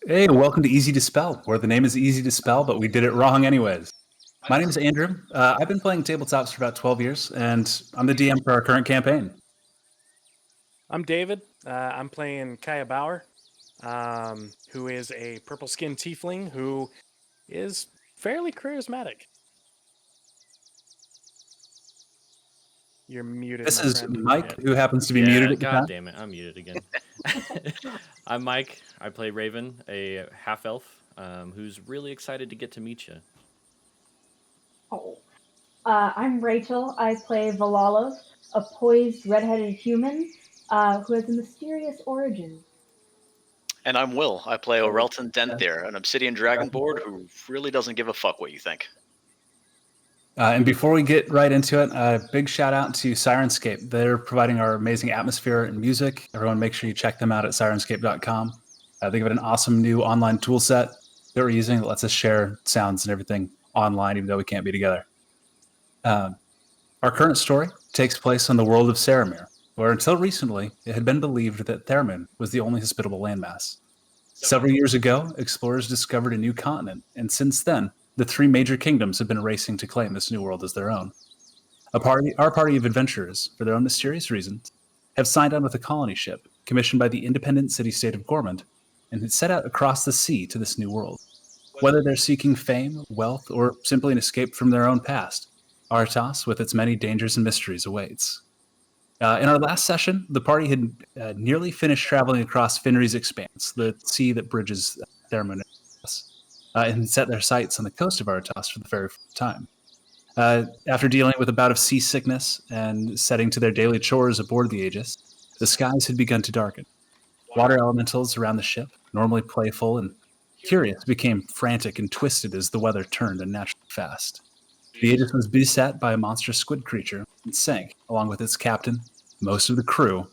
Hey, welcome to Easy to Spell, where the name is easy to spell, but we did it wrong anyways. My name is Andrew. I've been playing tabletops for about 12 years, and I'm the DM for our current campaign. I'm David. I'm playing Kaya Bauer, who is a purple skinned tiefling who is fairly charismatic. You're muted, This my is friend. Mike, who happens to be muted Yeah, at the god time. damn it, I'm muted again. I'm Mike. I play Raven, a half elf, who's really excited to get to meet you. Oh. I'm Rachel. I play Valalov, a poised red-headed human who has a mysterious origin. And I'm Will. I play Orelton Denthere, an obsidian dragonborn who really doesn't give a fuck what you think. And before we get right into it, a big shout out to Syrinscape. They're providing our amazing atmosphere and music. Everyone, make sure you check them out at Syrinscape.com. They give it an awesome new online tool set that we're using that lets us share sounds and everything online, even though we can't be together. Our current story takes place on the world of Ceremir, where until recently it had been believed that Thermun was the only hospitable landmass. Several years ago, explorers discovered a new continent, and since then, the three major kingdoms have been racing to claim this new world as their own. Our party of adventurers, for their own mysterious reasons, have signed on with a colony ship commissioned by the independent city-state of Gormund and had set out across the sea to this new world. Whether they're seeking fame, wealth, or simply an escape from their own past, Aretas, with its many dangers and mysteries, awaits. In our last session, the party had nearly finished traveling across Finry's expanse, the sea that bridges Thermun and set their sights on the coast of Aretas for the very first time. After dealing with a bout of seasickness and setting to their daily chores aboard the Aegis, the skies had begun to darken. Water elementals around the ship, normally playful and curious, became frantic and twisted as the weather turned unnaturally fast. The Aegis was beset by a monstrous squid creature and sank, along with its captain, most of the crew,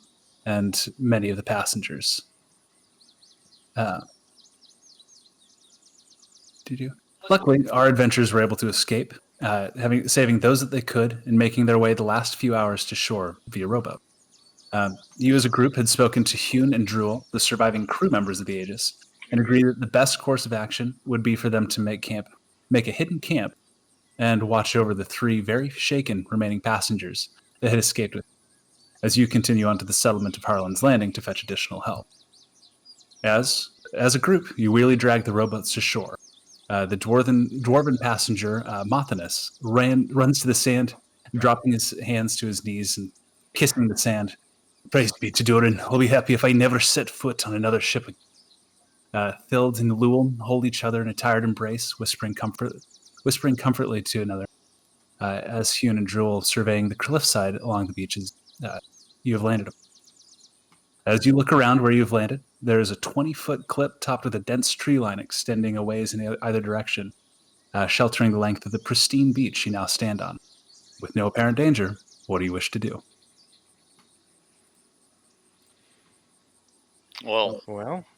and many of the passengers. Luckily, our adventurers were able to escape, saving those that they could and making their way the last few hours to shore via rowboat. You as a group had spoken to Hune and Druel, the surviving crew members of the Aegis, and agreed that the best course of action would be for them to make a hidden camp and watch over the three very shaken remaining passengers that had escaped with as you continue on to the settlement of Harlan's Landing to fetch additional help. As a group, you wheelie drag the rowboats to shore. The dwarven passenger, Mothinus, runs to the sand, dropping his hands to his knees and kissing the sand. Praise be to Durin. I'll be happy if I never set foot on another ship. Thild and Luel hold each other in a tired embrace, whispering comfortably to another. As Hune and Druel surveying the cliffside along the beaches you have landed. As you look around where you've landed, there is a 20-foot cliff topped with a dense tree line extending a ways in either direction, sheltering the length of the pristine beach you now stand on. With no apparent danger, what do you wish to do? Well,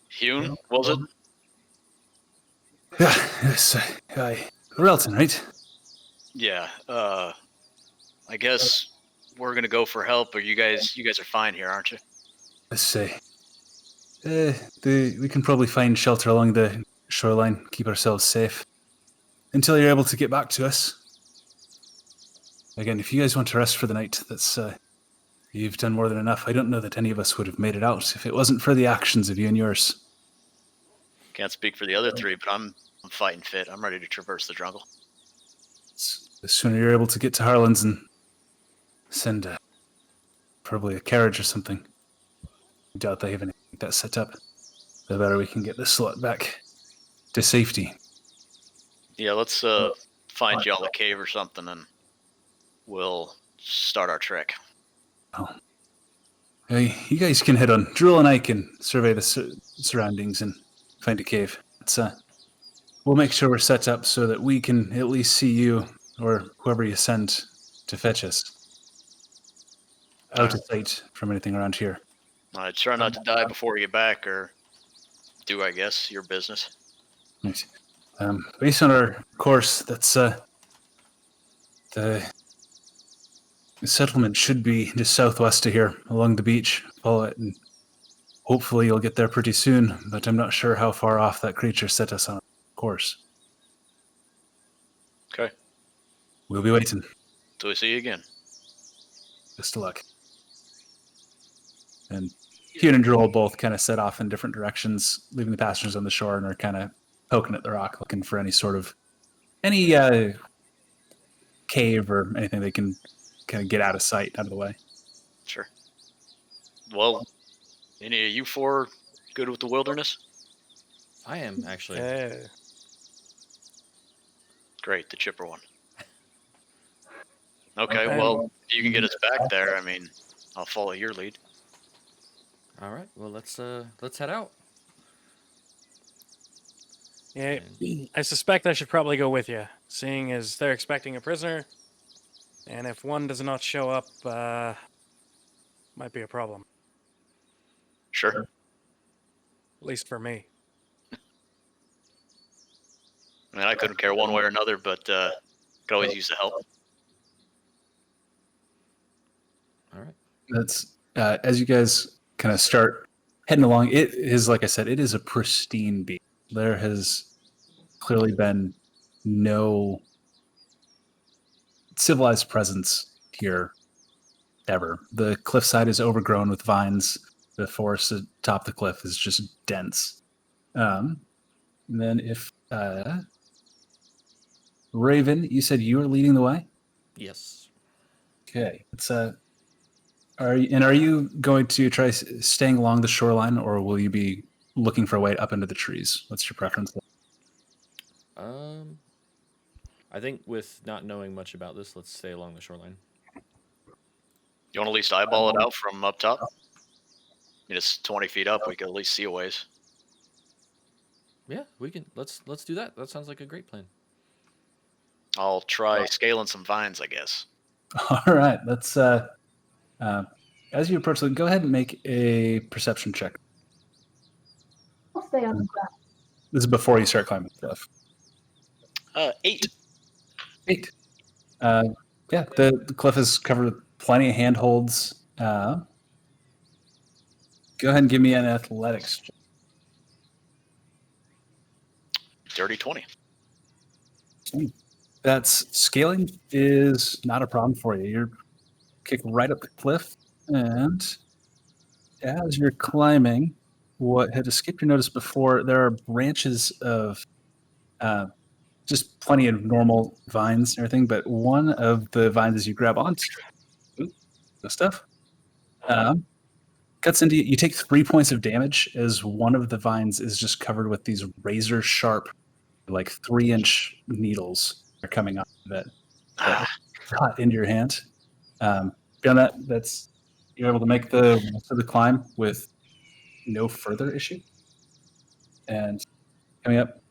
Hune, was it? Yeah, yes, Relton, right? Yeah. I guess we're gonna go for help, or you guys are fine here, aren't you? Let's say. We can probably find shelter along the shoreline, keep ourselves safe until you're able to get back to us. Again, if you guys want to rest for the night, that's you've done more than enough. I don't know that any of us would have made it out if it wasn't for the actions of you and yours. Can't speak for the other three, but I'm fighting fit. I'm ready to traverse the jungle. The sooner you're able to get to Harlan's and send probably a carriage or something. I doubt they have anything like that set up. The better we can get this slot back to safety. Yeah, let's find y'all a cave or something, and we'll start our trek. Oh. Hey, you guys can head on. Druel and I can survey the surroundings and find a cave. We'll make sure we're set up so that we can at least see you or whoever you send to fetch us. Out of sight from anything around here. I try not to die before we get back, or do, I guess, your business. Right. Based on our course, that's the settlement should be just southwest of here, along the beach. Follow it, and Hopefully you'll get there pretty soon, but I'm not sure how far off that creature set us on course. Okay. We'll be waiting. Till we see you again. Best of luck. And Hugh and Droll both kind of set off in different directions, leaving the passengers on the shore, and are kind of poking at the rock, looking for any cave or anything they can kind of get out of sight, out of the way. Sure. Well, any of you four good with the wilderness? I am actually. Great, the chipper one. Okay, Okay. well, if you can get us back there, I mean, I'll follow your lead. All right. Well, let's head out. Yeah, I suspect I should probably go with you, seeing as they're expecting a prisoner, and if one does not show up, might be a problem. Sure. At least for me. I mean, I couldn't care one way or another, but could always use the help. All right. That's as you guys kind of start heading along. It is, like I said, it is a pristine beach. There has clearly been no civilized presence here ever. The cliffside is overgrown with vines. The forest atop the cliff is just dense. And then if Raven, you said you were leading the way? Yes. Okay. It's are you going to try staying along the shoreline, or will you be looking for a way up into the trees? What's your preference? I think with not knowing much about this, let's stay along the shoreline. You want to at least eyeball it out from up top? I mean, it's 20 feet up. We could at least see a ways. Yeah, we can. Let's do that. That sounds like a great plan. I'll try scaling some vines, I guess. All right. Let's as you approach, go ahead and make a perception check. I'll stay on the ground. This is before you start climbing the cliff. 8. 8. Yeah, the cliff is covered with plenty of handholds. Go ahead and give me an athletics check. Dirty 20. That's scaling is not a problem for you. You're kick right up the cliff, and as you're climbing, what had escaped your notice before, there are branches of just plenty of normal vines and everything, but one of the vines as you grab onto the stuff cuts into you. You take 3 points of damage as one of the vines is just covered with these razor sharp, like 3-inch needles are coming off of it. Cut into your hand. Beyond that, you're able to make the rest of the climb with no further issue. And coming up,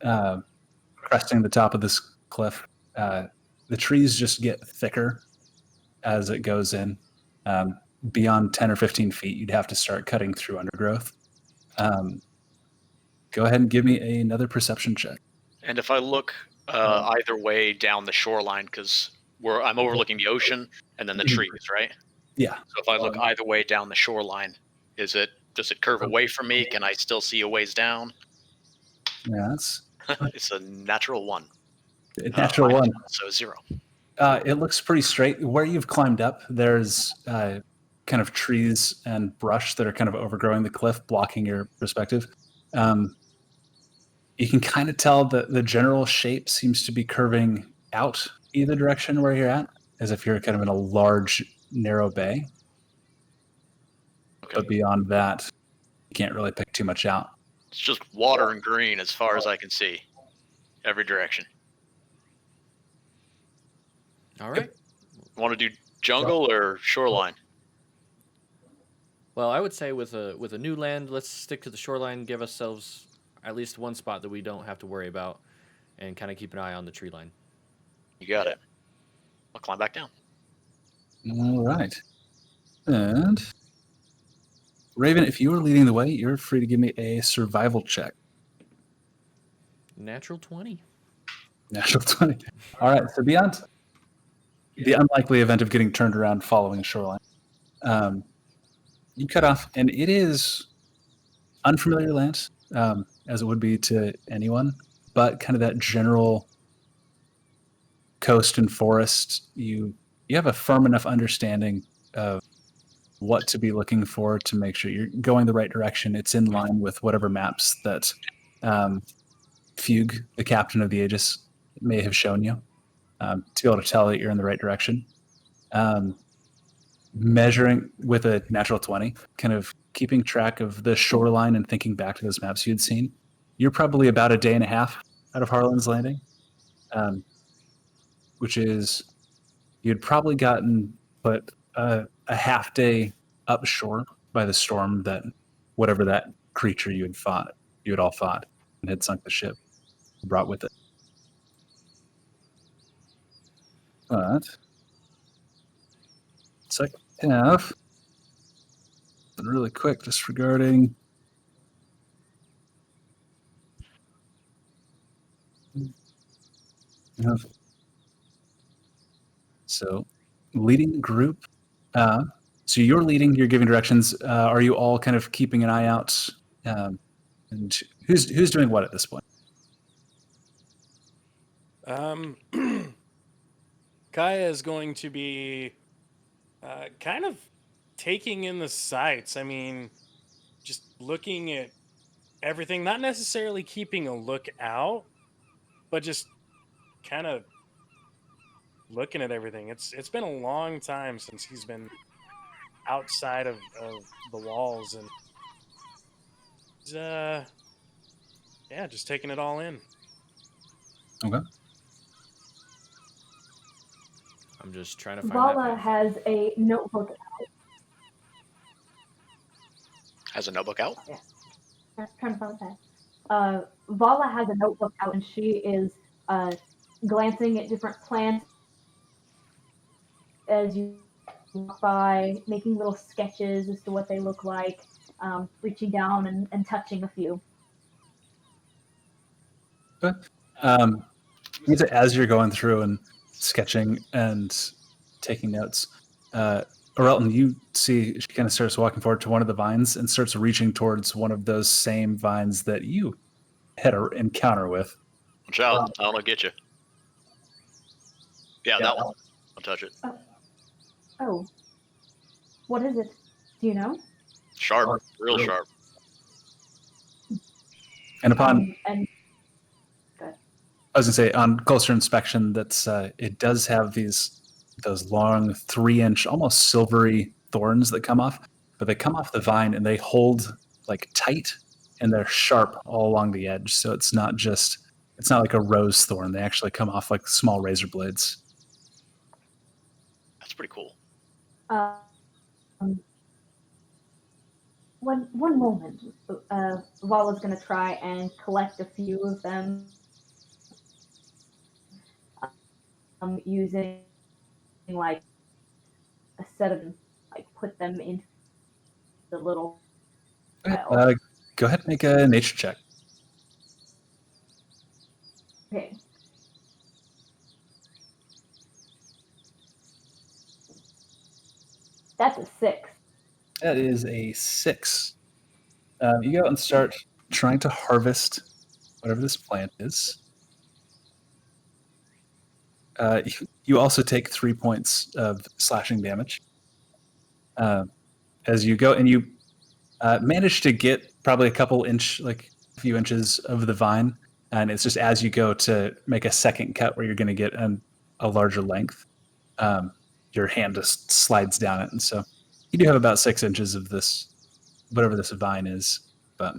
cresting the top of this cliff, the trees just get thicker as it goes in. Beyond 10 or 15 feet, you'd have to start cutting through undergrowth. Go ahead and give me another perception check. And if I look either way down the shoreline, because I'm overlooking the ocean and then the trees, right? Yeah. So if I look either way down the shoreline, does it curve away from me? Can I still see a ways down? Yeah, It's a natural 1. natural 1. So 0. It looks pretty straight. Where you've climbed up, there's kind of trees and brush that are kind of overgrowing the cliff, blocking your perspective. You can kind of tell that the general shape seems to be curving out either direction where you're at, as if you're kind of in a large, narrow bay. Okay. But beyond that, you can't really pick too much out. It's just water and green as far as I can see. Every direction. All right. Want to do jungle or shoreline? Well, I would say with a new land, let's stick to the shoreline. Give ourselves at least one spot that we don't have to worry about, and kind of keep an eye on the tree line. You got it. I'll climb back down. All right. And Raven, if you were leading the way, you're free to give me a survival check. Natural 20. Natural 20. All right. So beyond the unlikely event of getting turned around following a shoreline, you cut off, and it is unfamiliar land, as it would be to anyone, but kind of that general coast and forest. You have a firm enough understanding of what to be looking for to make sure you're going the right direction. It's in line with whatever maps that Fugue, the captain of the Aegis, may have shown you, to be able to tell that you're in the right direction. Measuring with a natural 20, kind of keeping track of the shoreline and thinking back to those maps you'd seen. You're probably about a day and a half out of Harlan's Landing, which is you'd probably gotten put a half day upshore by the storm that whatever that creature you had all fought and had sunk the ship, brought with it. But second half, and really quick, just regarding so leading the group. So you're leading, you're giving directions. Are you all kind of keeping an eye out? And who's doing what at this point? Kaya is going to be kind of taking in the sights. I mean, just looking at everything, not necessarily keeping a look out, but just kind of looking at everything. It's been a long time since he's been outside of the walls, and he's, just taking it all in. Okay. I'm just trying to find Vala that. has a notebook out. Has a notebook out? Yeah. I'm trying to find that. Vala has a notebook out, and she is glancing at different plants as you walk by, making little sketches as to what they look like, reaching down and touching a few. Okay. As you're going through and sketching and taking notes, Orelton, you see she kind of starts walking forward to one of the vines and starts reaching towards one of those same vines that you had an encounter with. Watch out. I want to get you. Yeah, that one. Don't touch it. Oh. What is it? Do you know? Sharp. Real sharp. And upon And I was gonna say on closer inspection, that's it does have those long 3-inch, almost silvery thorns that come off, but they come off the vine and they hold like tight and they're sharp all along the edge. So it's not like a rose thorn. They actually come off like small razor blades. That's pretty cool. one moment. Vala's going to try and collect a few of them using like a set of like put them into the little pile. Go ahead and make a nature check. Okay. That's a 6. That is a 6. You go out and start trying to harvest whatever this plant is. You also take 3 points of slashing damage as you go, and you manage to get probably a few inches of the vine, and it's just as you go to make a second cut where you're going to get a larger length, your hand just slides down it, and so you do have about 6 inches of this, whatever this vine is. But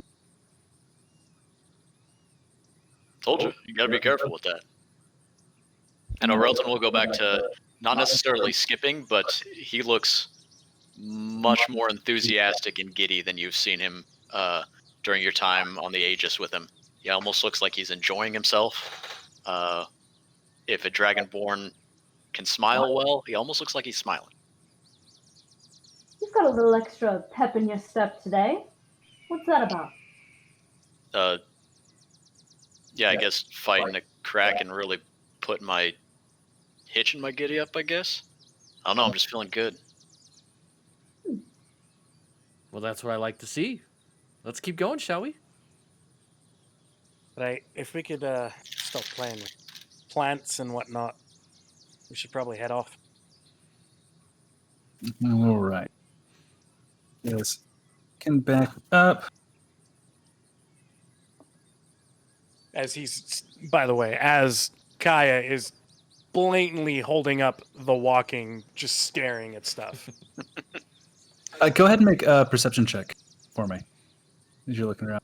Told you. You got to be careful with that. And Orelton will go back to not necessarily skipping, but he looks much more enthusiastic and giddy than you've seen him during your time on the Aegis with him. He almost looks like he's enjoying himself. If a Dragonborn can smile well, he almost looks like he's smiling. You've got a little extra pep in your step today. What's that about? Yeah, I guess fighting a crack and really putting my hitch in my giddy up, I guess. I don't know, I'm just feeling good. Well, that's what I like to see. Let's keep going, shall we? But if we could stop playing with plants and whatnot, we should probably head off. All right. Yes. Can back up. As by the way, as Kaya is blatantly holding up the walking, just staring at stuff. Go ahead and make a perception check for me as you're looking around.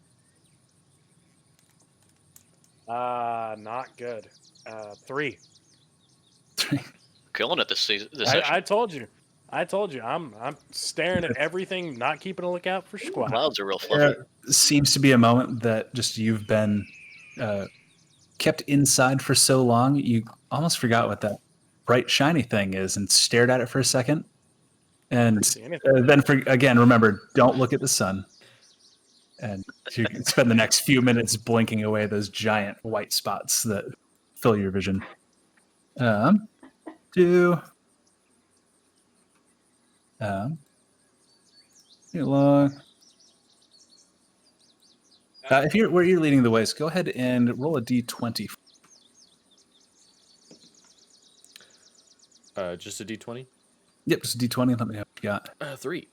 Not good. 3. Killing it this season. This session. I told you. I'm staring at everything, not keeping a lookout for squat. Clouds are real fluffy. There seems to be a moment that just you've been kept inside for so long, you almost forgot what that bright shiny thing is and stared at it for a second. And then again, remember, don't look at the sun. And you can spend the next few minutes blinking away those giant white spots that fill your vision. Get along. If you're where you're leading the way, so go ahead and roll a d20. Just a d20? Yep, just a d20. Let me know what you got. 3.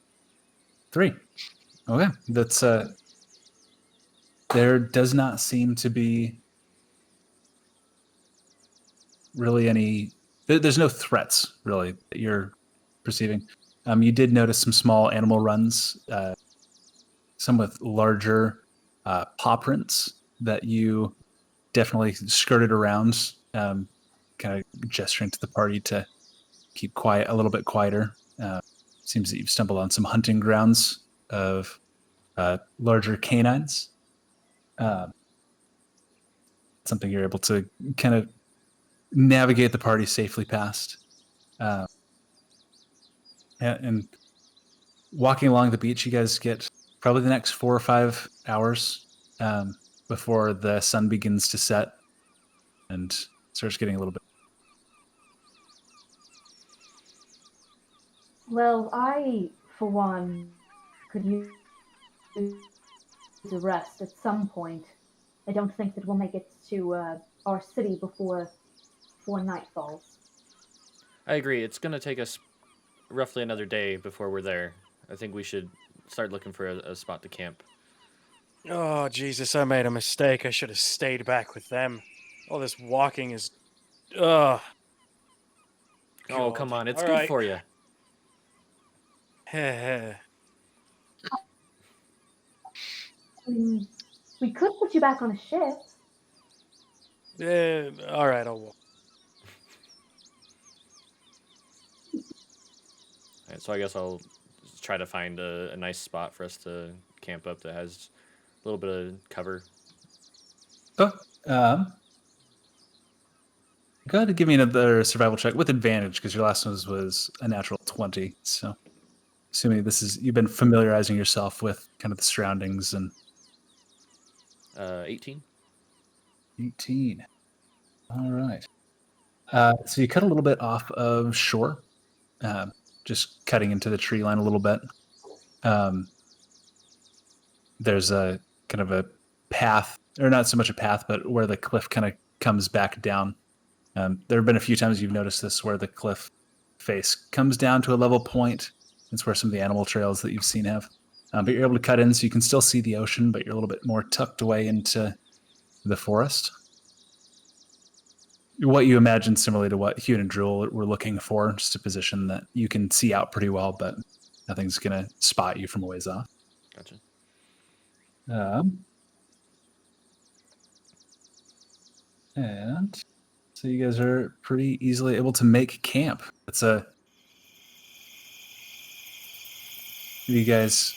3. Okay, that's there does not seem to be really any. There's no threats really that you're perceiving. You did notice some small animal runs, some with larger paw prints that you definitely skirted around, kind of gesturing to the party to keep quiet, a little bit quieter. Seems that you've stumbled on some hunting grounds of larger canines. Something you're able to kind of navigate the party safely past. And walking along the beach, you guys get probably the next 4 or 5 hours before the sun begins to set and starts getting a little bit. Well, I, for one, could use a rest at some point. I don't think that we'll make it to our city before night falls. I agree. It's going to take us roughly another day before we're there. I think we should start looking for a spot to camp. Oh, Jesus, I made a mistake. I should have stayed back with them. All this walking is... Ugh. Oh, come on. It's All good right. for you. We could put you back on a ship. All right, I'll walk. All right, so I guess I'll try to find a nice spot for us to camp up that has a little bit of cover. Oh, go ahead and give me another survival check with advantage because your last one was a natural 20. So, assuming you've been familiarizing yourself with kind of the surroundings and. 18. 18. All right. So you cut a little bit off of shore, just cutting into the tree line a little bit. There's a kind of a path, or not so much a path, but where the cliff kind of comes back down. There have been a few times you've noticed this where the cliff face comes down to a level point. It's where some of the animal trails that you've seen have. But you're able to cut in so you can still see the ocean, but you're a little bit more tucked away into the forest. What you imagine similarly to what Hugh and Drool were looking for, just a position that you can see out pretty well, but nothing's going to spot you from a ways off. Gotcha. And so you guys are pretty easily able to make camp. It's you guys...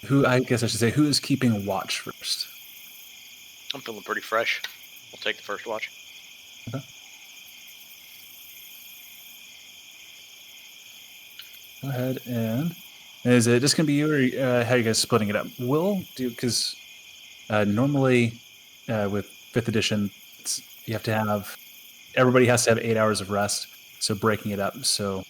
who is keeping watch first? I'm feeling pretty fresh. We'll take the first watch. Okay. Go ahead and is it just gonna be you, or how are you guys splitting it up? We'll do because normally with 5th edition, everybody has to have 8 hours of rest. So breaking it up, so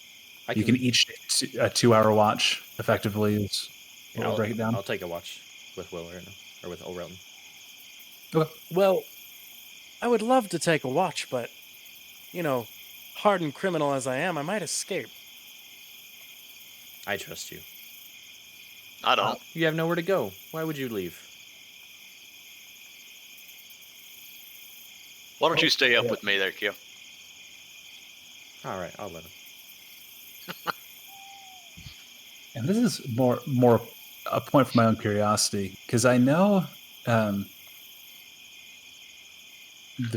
You can each take a 2-hour watch effectively. Is Yeah, we'll break it down. I'll take a watch with Will right now, or with O'Relton. Okay. Well, I would love to take a watch, but, hardened criminal as I am, I might escape. I trust you. I don't. You have nowhere to go. Why would you leave? Why don't you stay up with me there, Q? All right, I'll let him. And this is more a point for my own curiosity, because I know the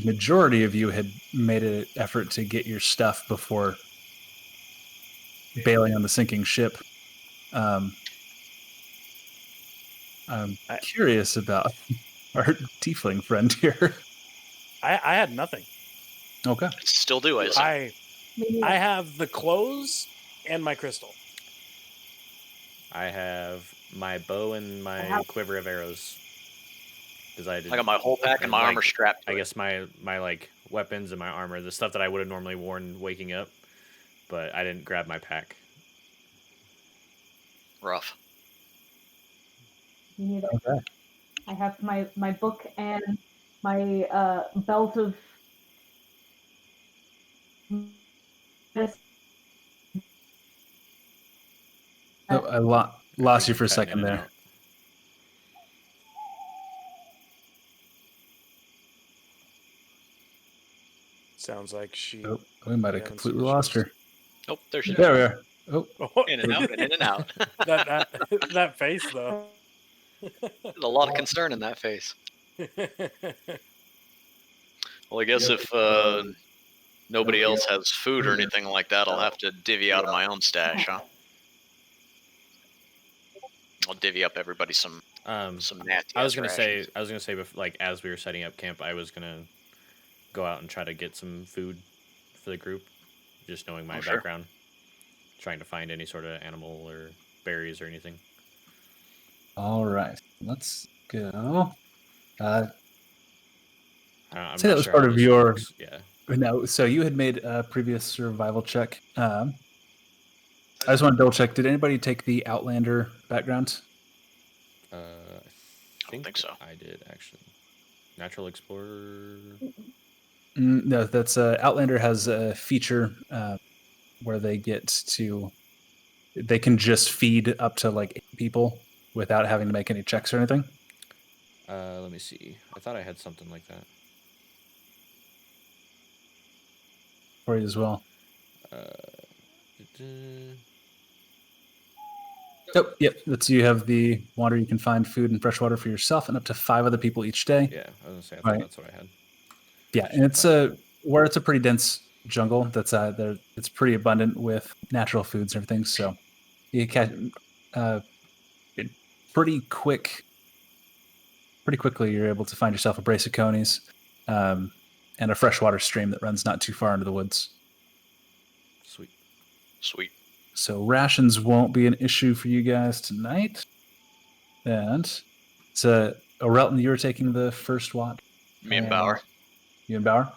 majority of you had made an effort to get your stuff before bailing on the sinking ship. I'm curious about our tiefling friend here. I had nothing. Okay. Still do, I assume. I have the clothes and my crystal. I have my bow and my quiver of arrows. Because I got my whole pack and my armor strapped to I it. guess my like weapons and my armor, the stuff that I would have normally worn waking up, but I didn't grab my pack. Rough. Okay. I have my book and my belt of Oh, I lost you for a second there. Sounds like she. Oh, we might have completely lost her. Oh, there she is. There we are. Oh, In and out, and in and out. that face, though. There's a lot of concern in that face. Well, I guess if nobody else has food or anything like that, I'll have to divvy out of my own stash, huh? I'll divvy up everybody some nasty. I was gonna say, like as we were setting up camp, I was gonna go out and try to get some food for the group, just knowing my background, trying to find any sort of animal or berries or anything. All right, let's go. I'm say that was part of your. Works. Yeah. No, so you had made a previous survival check. I just want to double check. Did anybody take the Outlander background? I think so. I did actually. Natural Explorer. No, that's Outlander has a feature where they can just feed up to like 8 people without having to make any checks or anything. Let me see. I thought I had something like that For you as well. Oh, yep. That's you have the water. You can find food and fresh water for yourself and up to 5 other people each day. Yeah, I was gonna say I thought that's what I had. Yeah, and it's where it's a pretty dense jungle. That's there. It's pretty abundant with natural foods and everything. So you catch pretty quickly. You're able to find yourself a brace of conies and a freshwater stream that runs not too far into the woods. Sweet. So rations won't be an issue for you guys tonight. And so O'Relton, you were taking the first watch. Me and Bauer. You and Bauer?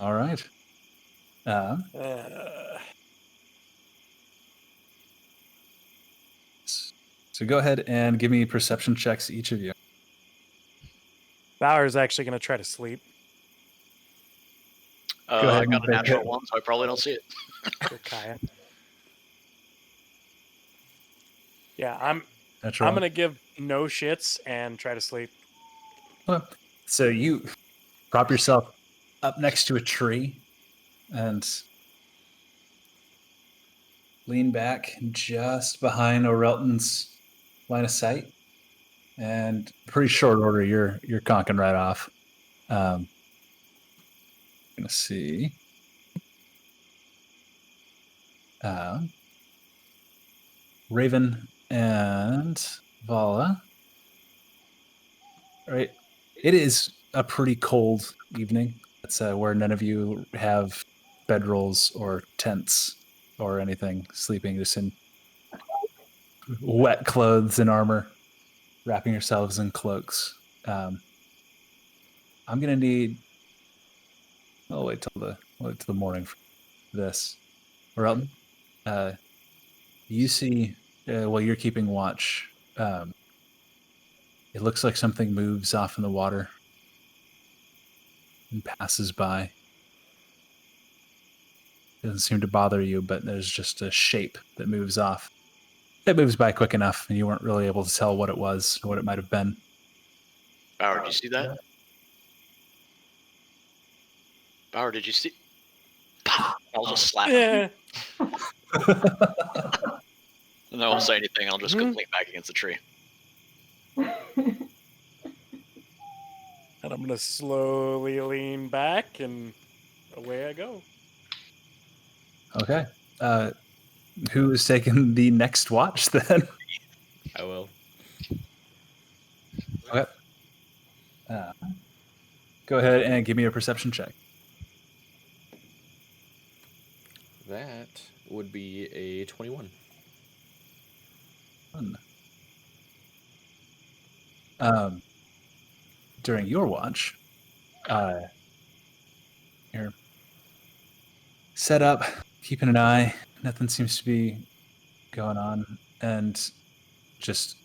All right. So go ahead and give me perception checks, each of you. Bauer's actually going to try to sleep. Go ahead. I got a natural one, so I probably don't see it. For Kaya. Yeah, I'm Natural going to give no shits and try to sleep. Okay. So you prop yourself up next to a tree and lean back just behind O'Relton's line of sight. And pretty short order, you're conking right off. Gonna see. Raven and Vala. All right. It is a pretty cold evening. It's where none of you have bedrolls or tents or anything, sleeping just in wet clothes and armor, wrapping yourselves in cloaks. I'm gonna need. I'll wait till the morning for this. O'Relton? You see, while you're keeping watch, it looks like something moves off in the water and passes by. Doesn't seem to bother you, but there's just a shape that moves off. It moves by quick enough, and you weren't really able to tell what it was or what it might have been. Bauer, did you see that? Bauer, did you see? I'll just slap him. Yeah. And I won't say anything. I'll just go lean back against the tree. And I'm gonna slowly lean back, and away I go. Okay. Who is taking the next watch then? I will. Okay. Go ahead and give me a perception check. That would be a 21. Fun. During your watch, you're set up, keeping an eye. Nothing seems to be going on. And just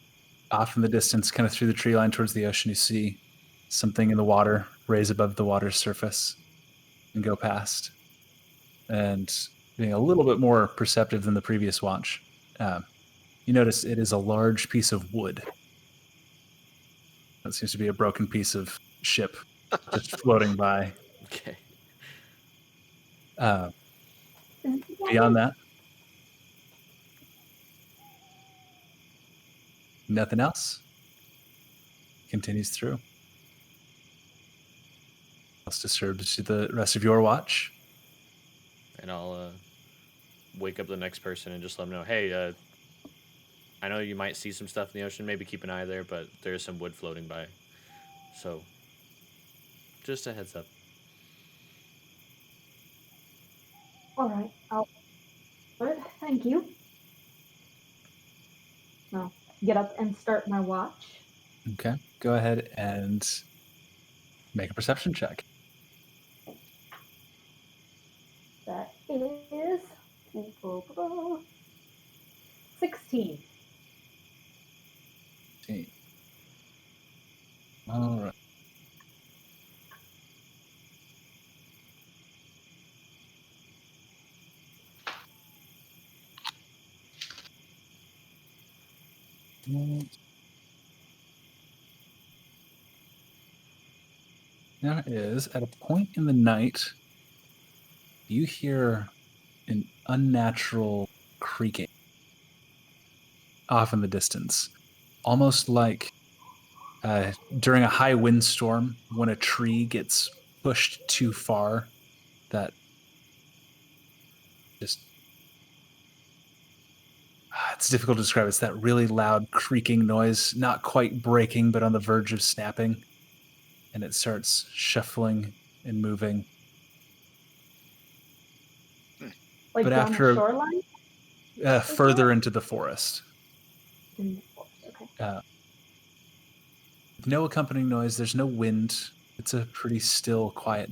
off in the distance, kind of through the tree line towards the ocean, you see something in the water raise above the water's surface and go past. And being a little bit more perceptive than the previous watch, you notice it is a large piece of wood. That seems to be a broken piece of ship just floating by. Okay. Beyond that, nothing else. Continues through. Else disturbs the rest of your watch. And I'll wake up the next person and just let them know, hey, I know you might see some stuff in the ocean. Maybe keep an eye there, but there's some wood floating by. So, just a heads up. All right, thank you. I'll get up and start my watch. Okay. Go ahead and make a perception check. That is 16. All right. There is, at a point in the night, you hear an unnatural creaking off in the distance, almost like during a high windstorm when a tree gets pushed too far, that just it's difficult to describe. It's that really loud creaking noise, not quite breaking, but on the verge of snapping. And it starts shuffling and moving. Like but down after the shoreline? further into the forest. In the forest, okay. No accompanying noise. There's no wind. It's a pretty still, quiet.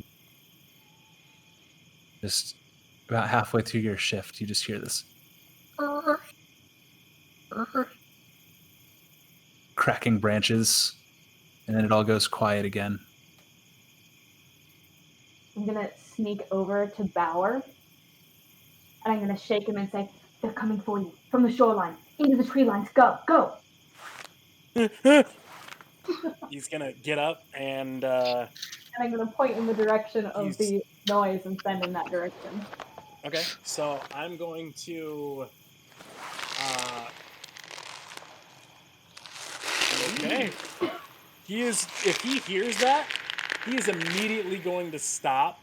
Just about halfway through your shift, you just hear this cracking branches, and then it all goes quiet again. I'm gonna sneak over to Bauer, and I'm gonna shake him and say, "They're coming for you from the shoreline, into the tree lines. Go, go!" He's gonna get up and And I'm gonna point in the direction of He's- the noise and send in that direction. okay. So I'm going to. Okay. He is. If he hears that, he is immediately going to stop,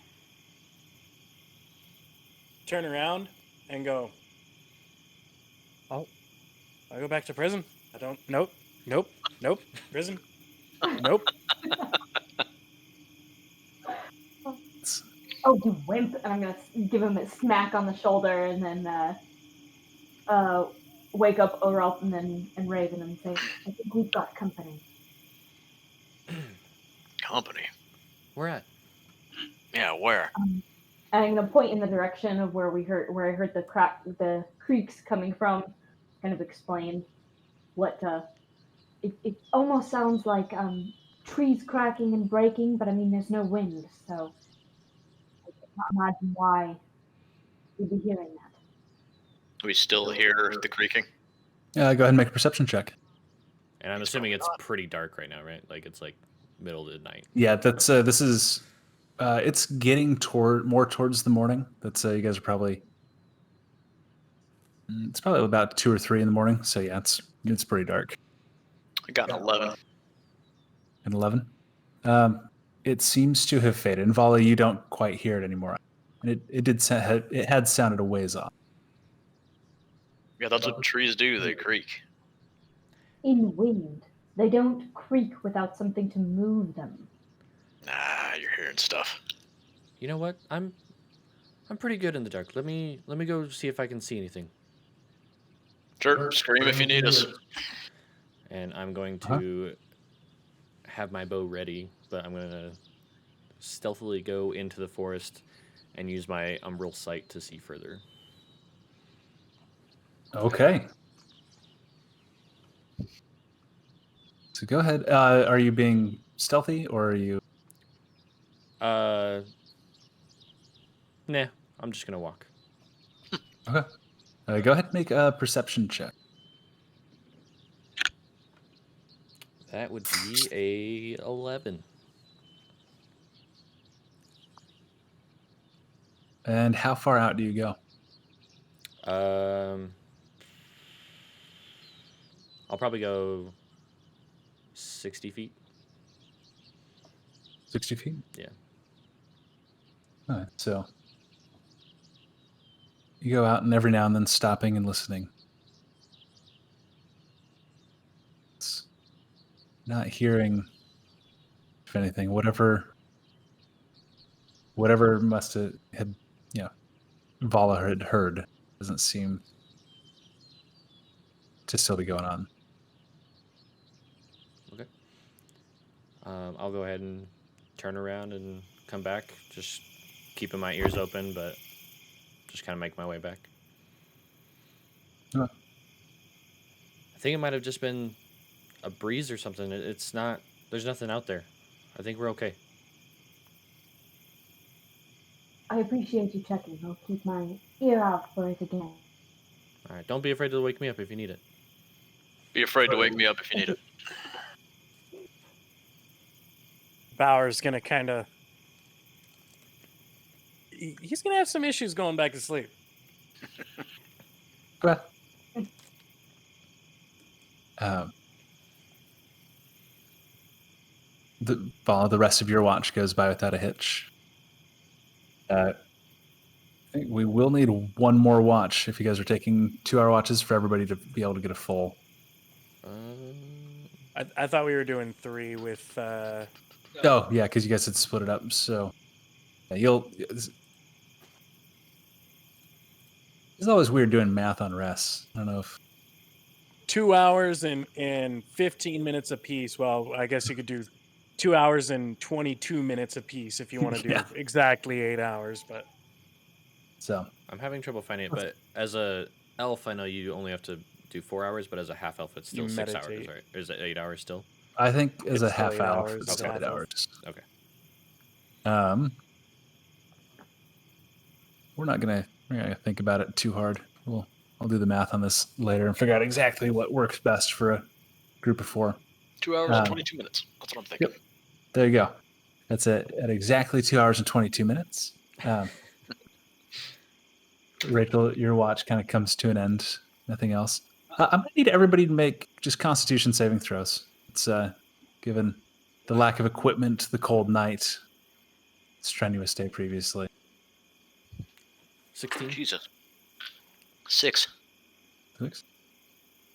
turn around, and go. Oh, I go back to prison. I don't. Nope. Prison. Nope. Oh, you wimp! And I'm gonna give him a smack on the shoulder, and then wake up Oralth and Raven and say, "I think we've got company." Company? Where at? Yeah, where? And I'm gonna point in the direction of where I heard the creaks coming from. Kind of explain what it almost sounds like trees cracking and breaking, but I mean there's no wind, so I cannot imagine why you'd be hearing that. We still hear the creaking. Go ahead and make a perception check. And I'm assuming it's pretty dark right now, right? Like it's like middle of the night. Yeah, that's this is it's getting more towards the morning. That's you guys are probably it's probably about 2 or 3 in the morning. So yeah, it's pretty dark. I got an 11. An 11. It seems to have faded. And Vala, you don't quite hear it anymore. And it had sounded a ways off. Yeah, that's what trees do. They creak. In wind, they don't creak without something to move them. Nah, you're hearing stuff. You know what? I'm pretty good in the dark. Let me go see if I can see anything. Sure, scream if you need us. And I'm going to have my bow ready, but I'm going to stealthily go into the forest and use my umbral sight to see further. Okay. So go ahead. Are you being stealthy or are you? Nah, I'm just going to walk. Okay. Go ahead and make a perception check. That would be a 11. And how far out do you go? I'll probably go 60 feet. 60 feet? Yeah. All right, so you go out and every now and then stopping and listening. It's not hearing, if anything, whatever must have had, Vala had heard doesn't seem to still be going on. Okay. I'll go ahead and turn around and come back, just keeping my ears open, but just kind of make my way back. Huh. I think it might have just been a breeze or something. It's not, there's nothing out there. I think we're okay. I appreciate you checking. I'll keep my ear out for it again. All right, don't be afraid to wake me up if you need it. Be afraid to wake me up if you need it. Bauer's gonna kind of. He's gonna have some issues going back to sleep. Okay. The rest of your watch goes by without a hitch. I think we will need one more watch if you guys are taking 2-hour watches for everybody to be able to get a full. I thought we were doing 3 with. Oh yeah, because you guys had split it up. So it's always weird doing math on rests. I don't know if 2 hours and 15 minutes apiece. Well, I guess you could do 2 hours and 22 minutes apiece if you want to do Yeah. exactly 8 hours. But so. I'm having trouble finding it, but as a elf, I know you only have to do 4 hours, but as a half elf, it's still You 6 hours, meditate. right? Or is it 8 hours still? I think as It's a still half 8 hour, hours, it's still half 8 elf. hours. Okay. We're not gonna think about it too hard. I'll do the math on this later and figure out exactly what works best for a group of 4. 2 hours and 22 minutes. That's what I'm thinking. Yep. There you go. That's it at exactly 2 hours and 22 minutes. Rachel, your watch kind of comes to an end. Nothing else. I'm gonna need everybody to make just Constitution saving throws. It's given the lack of equipment, the cold night, strenuous day previously. 16? Jesus. 6. 6.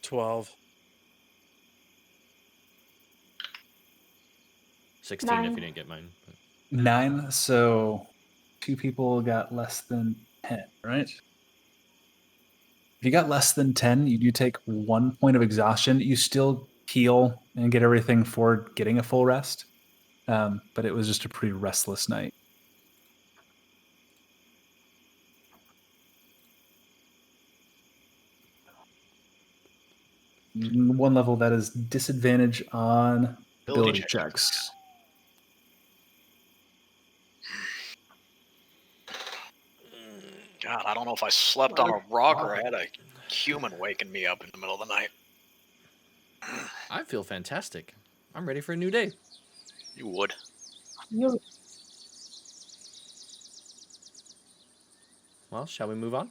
12. 16 if 9. you didn't get mine. But 9. So 2 people got less than 10, right? If you got less than 10, you do take 1 point of exhaustion. You still heal and get everything for getting a full rest. But it was just a pretty restless night. one level that is disadvantage on ability Ability checks. God, I don't know if I slept on a rock or I had a human waking me up in the middle of the night. I feel fantastic. I'm ready for a new day. You would. You Well, shall we move on?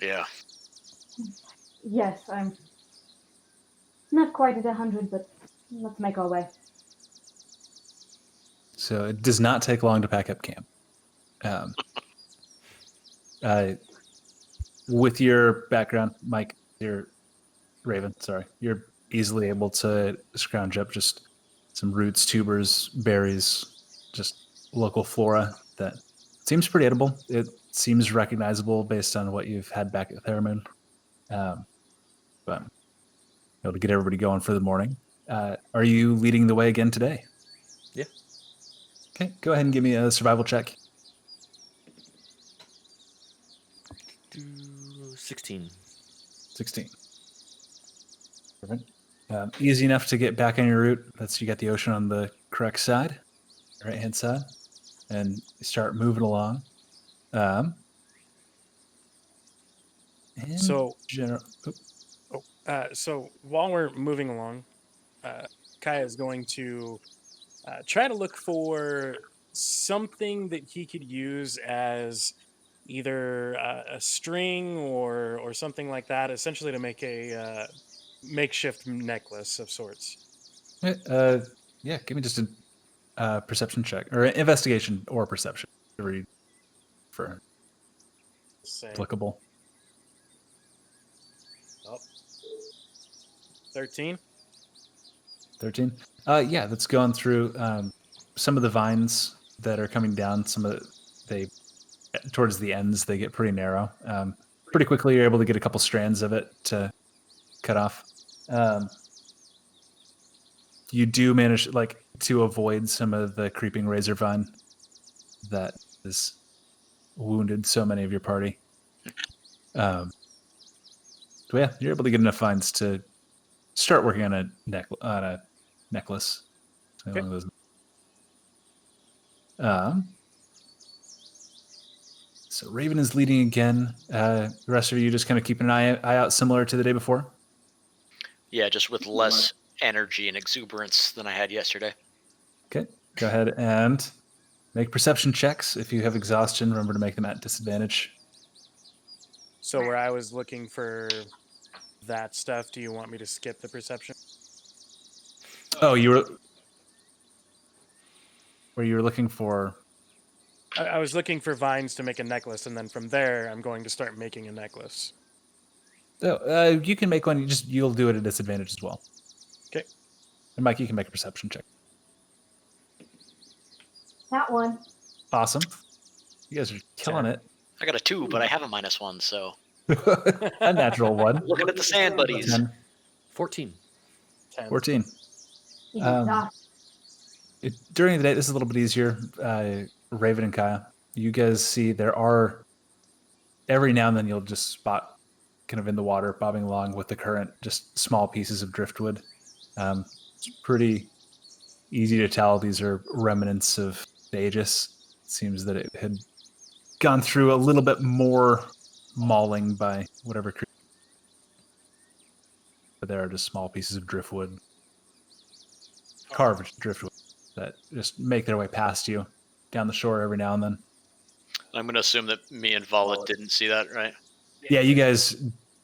Yeah. yes, I'm not quite at 100, but let's make our way. So it does not take long to pack up camp. Um, with your background, Mike, you're Raven, sorry, you're easily able to scrounge up just some roots, tubers, berries, just local flora that seems pretty edible. It seems recognizable based on what you've had back at Thermun. But able to get everybody going for the morning. Are you leading the way again today? Yeah. Okay, go ahead and give me a survival check. 16. 16. Perfect. Easy enough to get back on your route. That's you got the ocean on the correct side, right hand side, and you start moving along. And So- general. So while we're moving along, Kaya is going to try to look for something that he could use as either a string or something like that, essentially to make a makeshift necklace of sorts. Yeah, give me just a perception check or investigation or perception, whatever you prefer. Say, Applicable. 13. 13. Yeah, that's going through some of the vines that are coming down. They towards the ends they get pretty narrow. Pretty quickly, you're able to get a couple strands of it to cut off. You do manage to avoid some of the creeping razor vine that has wounded so many of your party. So yeah, you're able to get enough vines to start working on a necklace. Okay. Along those. So Raven is leading again. The rest of you just kind of keeping an eye out, similar to the day before. Yeah, just with less energy and exuberance than I had yesterday. Okay, go ahead and make perception checks. If you have exhaustion, remember to make them at disadvantage. So where I was looking for that stuff, do you want me to skip the perception? Oh, you were where you were looking for. I was looking for vines to make a necklace, and then from there, I'm going to start making a necklace. Oh, you can make one. You'll do it at disadvantage as well. Okay. And Mike, you can make a perception check. That one. Awesome. You guys are killing it. I got a 2, but I have a -1, so. A natural one. Looking at the sand buddies. 10, 14. 10. 14. Exhaust. During the day, this is a little bit easier. Raven and Kaya, you guys see there are every now and then you'll just spot kind of in the water, bobbing along with the current, just small pieces of driftwood. It's pretty easy to tell these are remnants of the Aegis. It seems that it had gone through a little bit more mauling by whatever creature. But there are just small pieces of driftwood, carved driftwood, that just make their way past you down the shore every now and then. I'm going to assume that me and Vala didn't see that, right? Yeah, you guys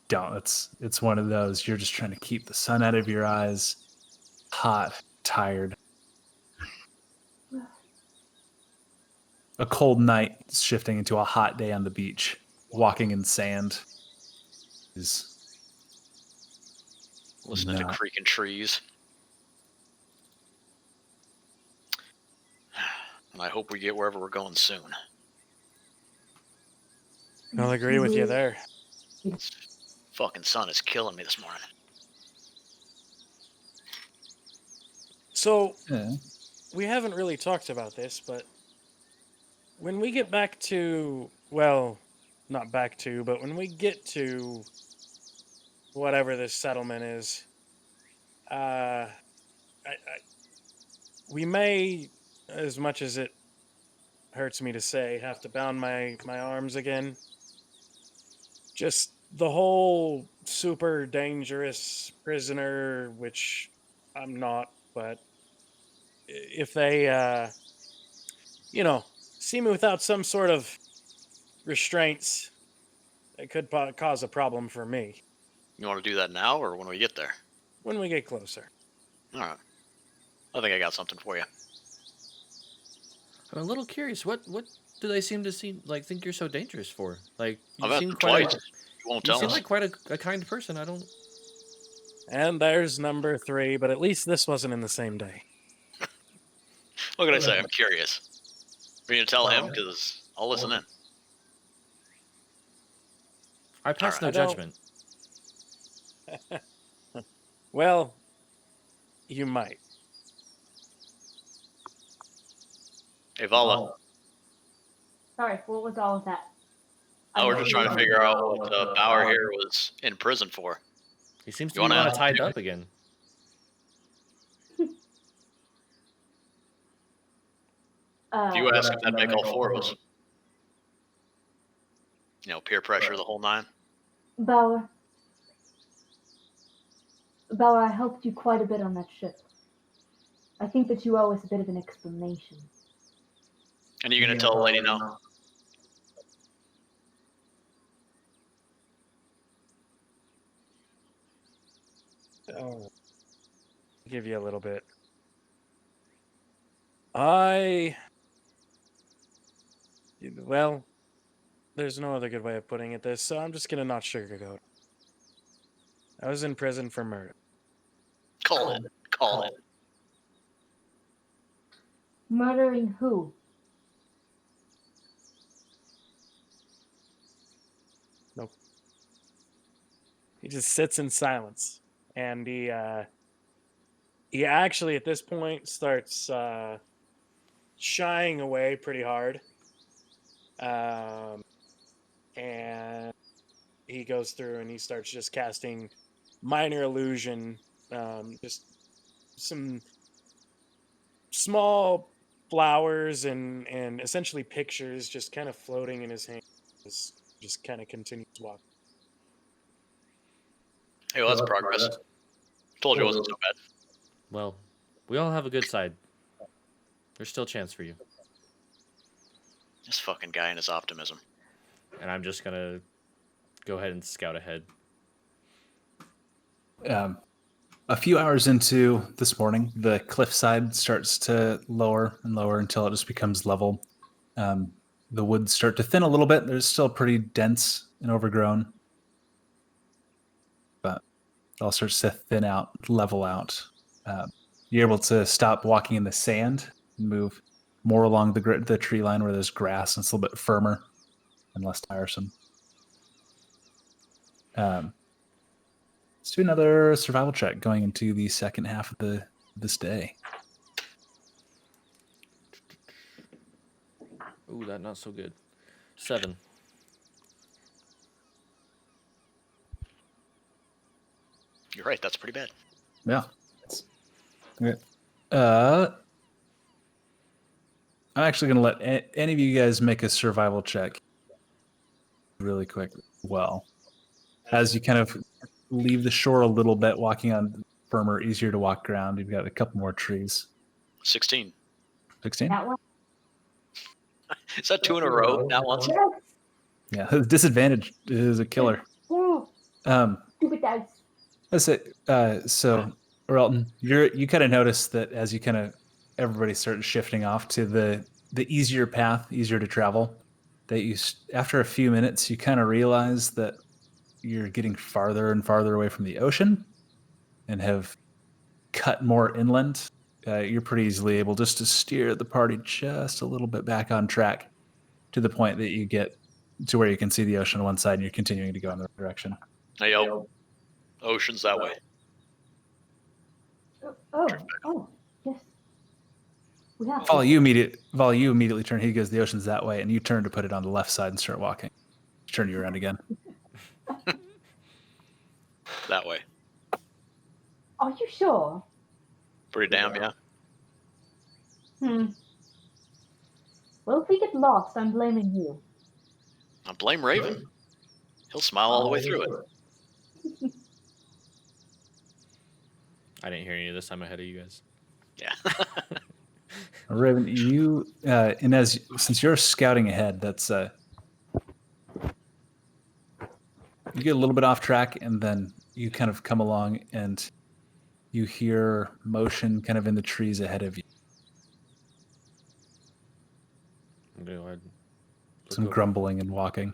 don't. It's one of those. You're just trying to keep the sun out of your eyes. Hot, tired. A cold night shifting into a hot day on the beach. Walking in sand is Listening to not- creaking trees. And I hope we get wherever we're going soon. I'll agree with you there. Fucking sun is killing me this morning. So Yeah. we haven't really talked about this, but when we get back to, well, not back to, but when we get to whatever this settlement is. We may, as much as it hurts me to say, have to bound my arms again. Just the whole super dangerous prisoner, which I'm not, but if they, see me without some sort of restraints, it could cause a problem for me You want to do that now or when we get there? when we get closer. All right. I think I got something for you. I'm a little curious. What do they seem to think you're so dangerous for? Like you I've asked seem them quite twice. You won't you tell seem us. like quite a kind person. I don't. And there's number 3, but at least this wasn't in the same day. What can I say? I'm curious. Are you going to tell him? Because I'll listen in. I pass Alright. no I don't- judgment. Well, you might. Hey, Vala. Sorry, what was all of that? Oh, we're just trying to figure out what Bauer here was in prison for. He seems to You be wanna- tied up again. If you ask him, that'd make all 4 of us. Peer pressure, the whole 9. Bauer. Bauer, I helped you quite a bit on that ship. I think that you owe us a bit of an explanation. And you're going to tell the lady no? Oh, give you a little bit. Well, there's no other good way of putting it so I'm just gonna not sugarcoat. I was in prison for murder. Call it. Call it. Murdering who? He just sits in silence, and he actually at this point starts shying away pretty hard, and he goes through and he starts just casting minor illusion, just some small flowers and essentially pictures just kind of floating in his hand. Just kind of continues walking. Hey, well, that's progress. Told you it wasn't so bad. Well, we all have a good side. There's still a chance for you. This fucking guy and his optimism. And I'm just gonna go ahead and scout ahead. A few hours into this morning, the cliffside starts to lower and lower until it just becomes level. The woods start to thin a little bit. There's still pretty dense and overgrown, but it all starts to thin out, level out. You're able to stop walking in the sand and move more along the tree line where there's grass and it's a little bit firmer and less tiresome. Let's do another survival check going into the second half of this day. Ooh, that not so good. 7. You're right, that's pretty bad. Yeah. Okay. I'm actually going to let any of you guys make a survival check really quick. Well, as you kind of leave the shore a little bit, walking on firmer, easier to walk ground, you've got a couple more trees. 16. 16? That one? Is that 2 in a row? That once? Yes! Yeah, the disadvantage is a killer. Oh, stupid dice. That's it. So, Relton, you kind of notice that as you kind of everybody starts shifting off to the easier path, easier to travel, that after a few minutes you kind of realize that you're getting farther and farther away from the ocean and have cut more inland. You're pretty easily able just to steer the party just a little bit back on track to the point that you get to where you can see the ocean on one side and you're continuing to go in the right direction. Hey, yo. Ocean's that way. Oh, yes. We have Vol, you immediately turn. He goes, the ocean's that way, and you turn to put it on the left side and start walking. Turn you around again. that way. Are you sure? Pretty damn, yeah. Well, if we get lost, I'm blaming you. I blame Raven. He'll smile all the way through it. I didn't hear any of this. I'm ahead of you guys. Yeah. Raven, you and since you're scouting ahead, that's you get a little bit off track, and then you kind of come along and you hear motion kind of in the trees ahead of you. I'm gonna go ahead. Some grumbling and walking.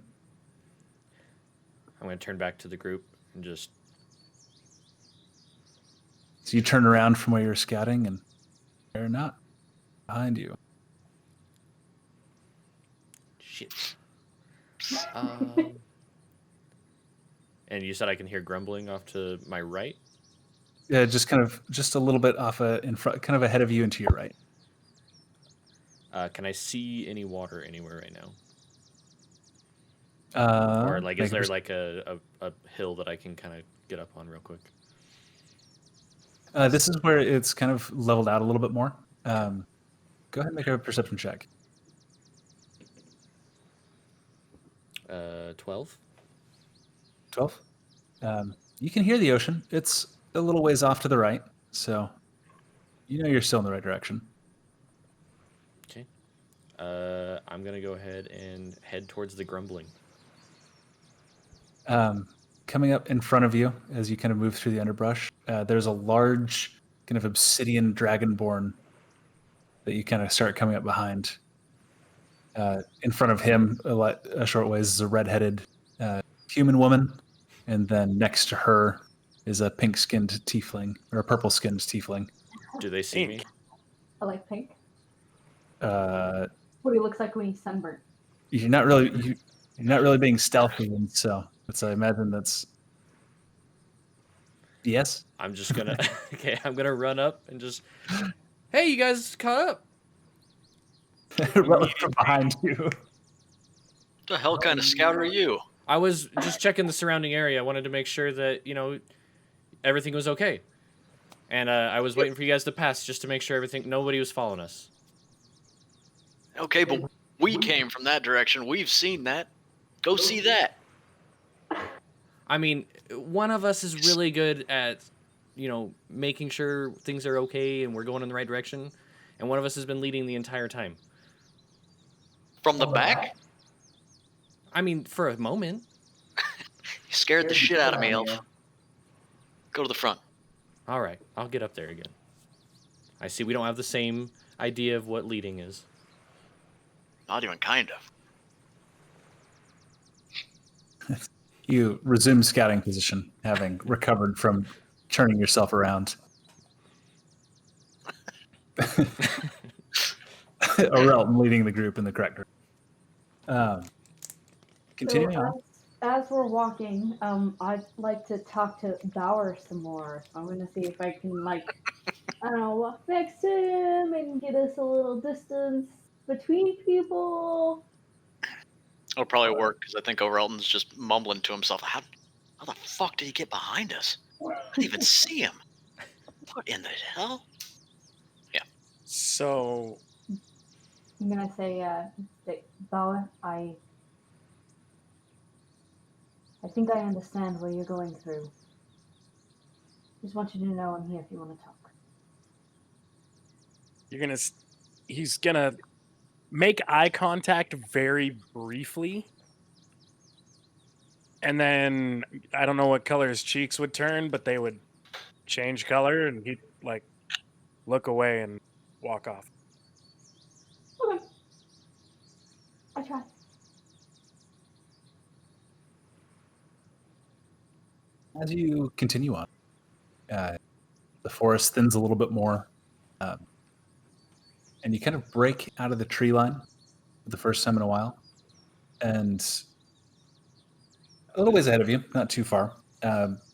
I'm gonna turn back to the group and just. So you turn around from where you're scouting, and they're not behind you. Shit. And you said I can hear grumbling off to my right? Yeah, just a little bit off in front, kind of ahead of you and to your right. Can I see any water anywhere right now? Or like, is there like a hill that I can kind of get up on real quick? This is where it's kind of leveled out a little bit more. Go ahead and make a perception check. 12. 12. You can hear the ocean. It's a little ways off to the right, so you know you're still in the right direction. Okay. I'm gonna go ahead and head towards the grumbling. Coming up in front of you as you kind of move through the underbrush, there's a large kind of obsidian dragonborn that you kind of start coming up behind. In front of him, a short ways, is a red-headed human woman, and then next to her is a pink-skinned tiefling, or a purple-skinned tiefling. Do they see me? I like pink. What he looks like when he's sunburned. You're not really being stealthy, and so I imagine that's yes. I'm just gonna I'm gonna run up and just, hey, you guys caught up. Run from behind you. What the hell kind of scout are you? I was just checking the surrounding area. I wanted to make sure that, everything was okay. And I was waiting for you guys to pass just to make sure nobody was following us. Okay, but we came from that direction. We've seen that. Go see that. I mean, one of us is really good at, making sure things are okay and we're going in the right direction. And one of us has been leading the entire time. From the back? I mean, for a moment. You scared the shit out of me, Elf. Go to the front. All right, I'll get up there again. I see we don't have the same idea of what leading is. Not even kind of. You resume scouting position, having recovered from turning yourself around. Orelton leading the group in the correct direction. Continuing on. As we're walking, I'd like to talk to Bauer some more. So I'm going to see if I can, walk next to him and get us a little distance between people. It'll probably work, because I think Orelton's just mumbling to himself, how the fuck did he get behind us? I didn't even see him. What in the hell? Yeah. So... I'm going to say, Bauer, I think I understand what you're going through. Just want you to know I'm here if you want to talk. He's gonna make eye contact very briefly. And then, I don't know what color his cheeks would turn, but they would change color, and he'd, look away and walk off. Okay. I try. As you continue on, the forest thins a little bit more, and you kind of break out of the tree line for the first time in a while, and a little ways ahead of you, not too far,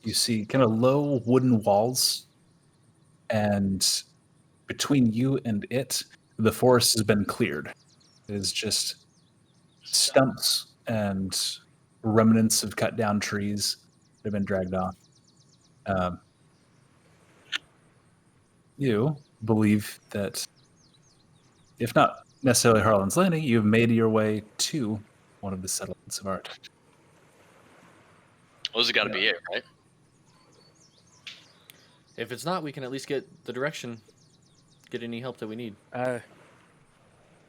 you see kind of low wooden walls, and between you and it, the forest has been cleared. It is just stumps and remnants of cut down trees that have been dragged off. You believe that, if not necessarily Harlan's Landing, you've made your way to one of the settlements of Art. Well, this has got to be it, right? If it's not, we can at least get the direction, get any help that we need.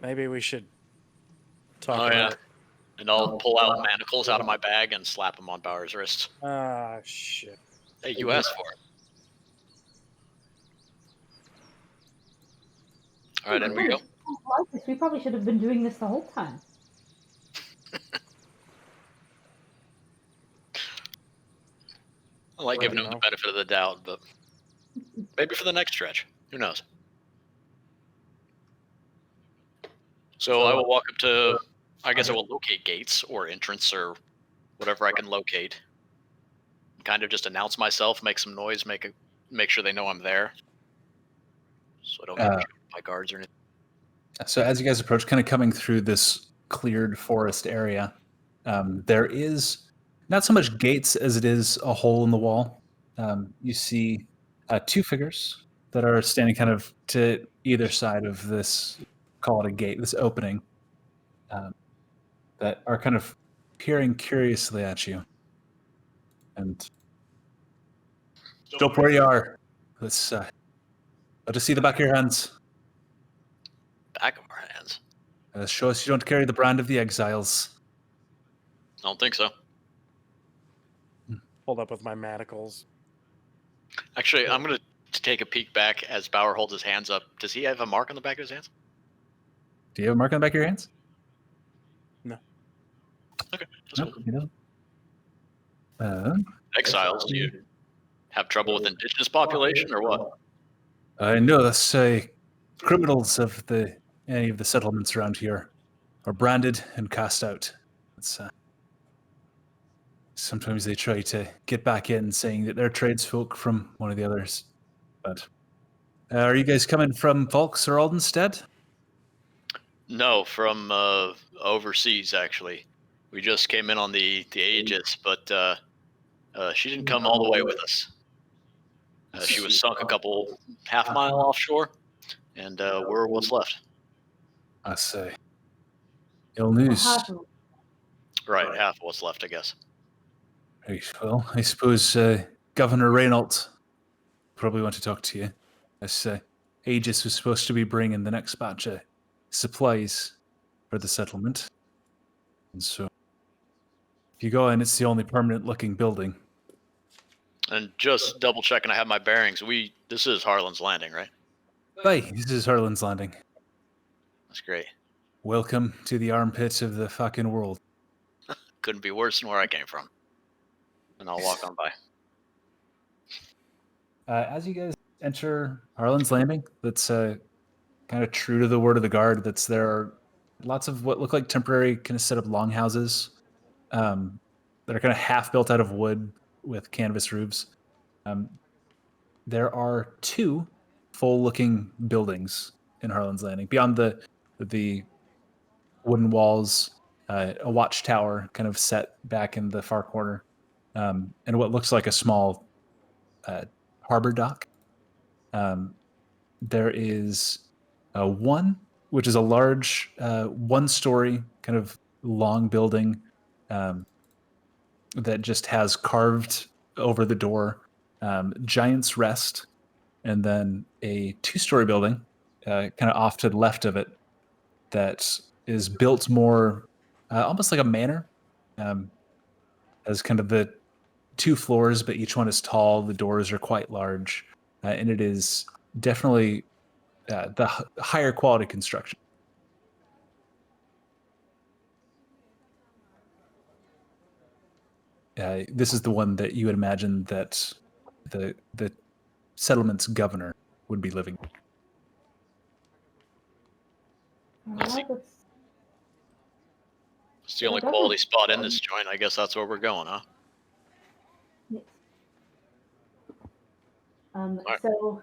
Maybe we should talk Oh, about yeah. it. And I'll pull out manacles out of my bag and slap them on Bauer's wrists. Ah, shit. Hey, you asked for it. All right, in we go. We probably should have been doing this the whole time. I like giving him the benefit of the doubt, but maybe for the next stretch. Who knows? So I will walk up to, I guess I will locate gates or entrance or whatever I can locate. Kind of just announce myself, make some noise, make sure they know I'm there. So I don't get jumped by guards or anything. So as you guys approach, kind of coming through this cleared forest area, there is not so much gates as it is a hole in the wall. You see two figures that are standing kind of to either side of this, call it a gate, this opening, that are kind of peering curiously at you. And stop where you are. Let's let us see the back of your hands. Back of our hands. Show us you don't carry the brand of the exiles. I don't think so. Hold up with my manacles. Actually, I'm going to take a peek back as Bauer holds his hands up. Does he have a mark on the back of his hands? Do you have a mark on the back of your hands? No. Okay. No, he doesn't. Exiles, do you have trouble with indigenous population or what? No, that's criminals of any of the settlements around here are branded and cast out. It's, sometimes they try to get back in saying that they're tradesfolk from one of the others. But are you guys coming from Volks or Aldenstead? No, from overseas, actually. We just came in on the Aegis, but she didn't come all the way with us. She was sunk a couple half-mile offshore, and we're what's left. I say. Ill news. Right, half of what's left, I guess. Right, well, I suppose Governor Reynolds probably want to talk to you. As Aegis was supposed to be bringing the next batch of supplies for the settlement. And so, if you go in, it's the only permanent-looking building. And just double-checking I have my bearings. This is Harlan's Landing, right? Hi, this is Harlan's Landing. That's great. Welcome to the armpits of the fucking world. Couldn't be worse than where I came from. And I'll walk on by. As you guys enter Harlan's Landing, that's kind of true to the word of the guard. There are lots of what look like temporary kind of set up longhouses that are kind of half built out of wood with canvas roofs. There are two full-looking buildings in Harlan's Landing. Beyond the wooden walls, a watchtower kind of set back in the far corner, and what looks like a small harbor dock. There is one, which is a large one-story kind of long building that just has carved over the door Giant's Rest, and then a two-story building kind of off to the left of it that is built more almost like a manor, as kind of the two floors, but each one is tall. The doors are quite large, and it is definitely the higher quality construction. This is the one that you would imagine that the settlement's governor would be living in. It's the only quality spot in this joint. I guess that's where we're going, huh? Yes. Right. So,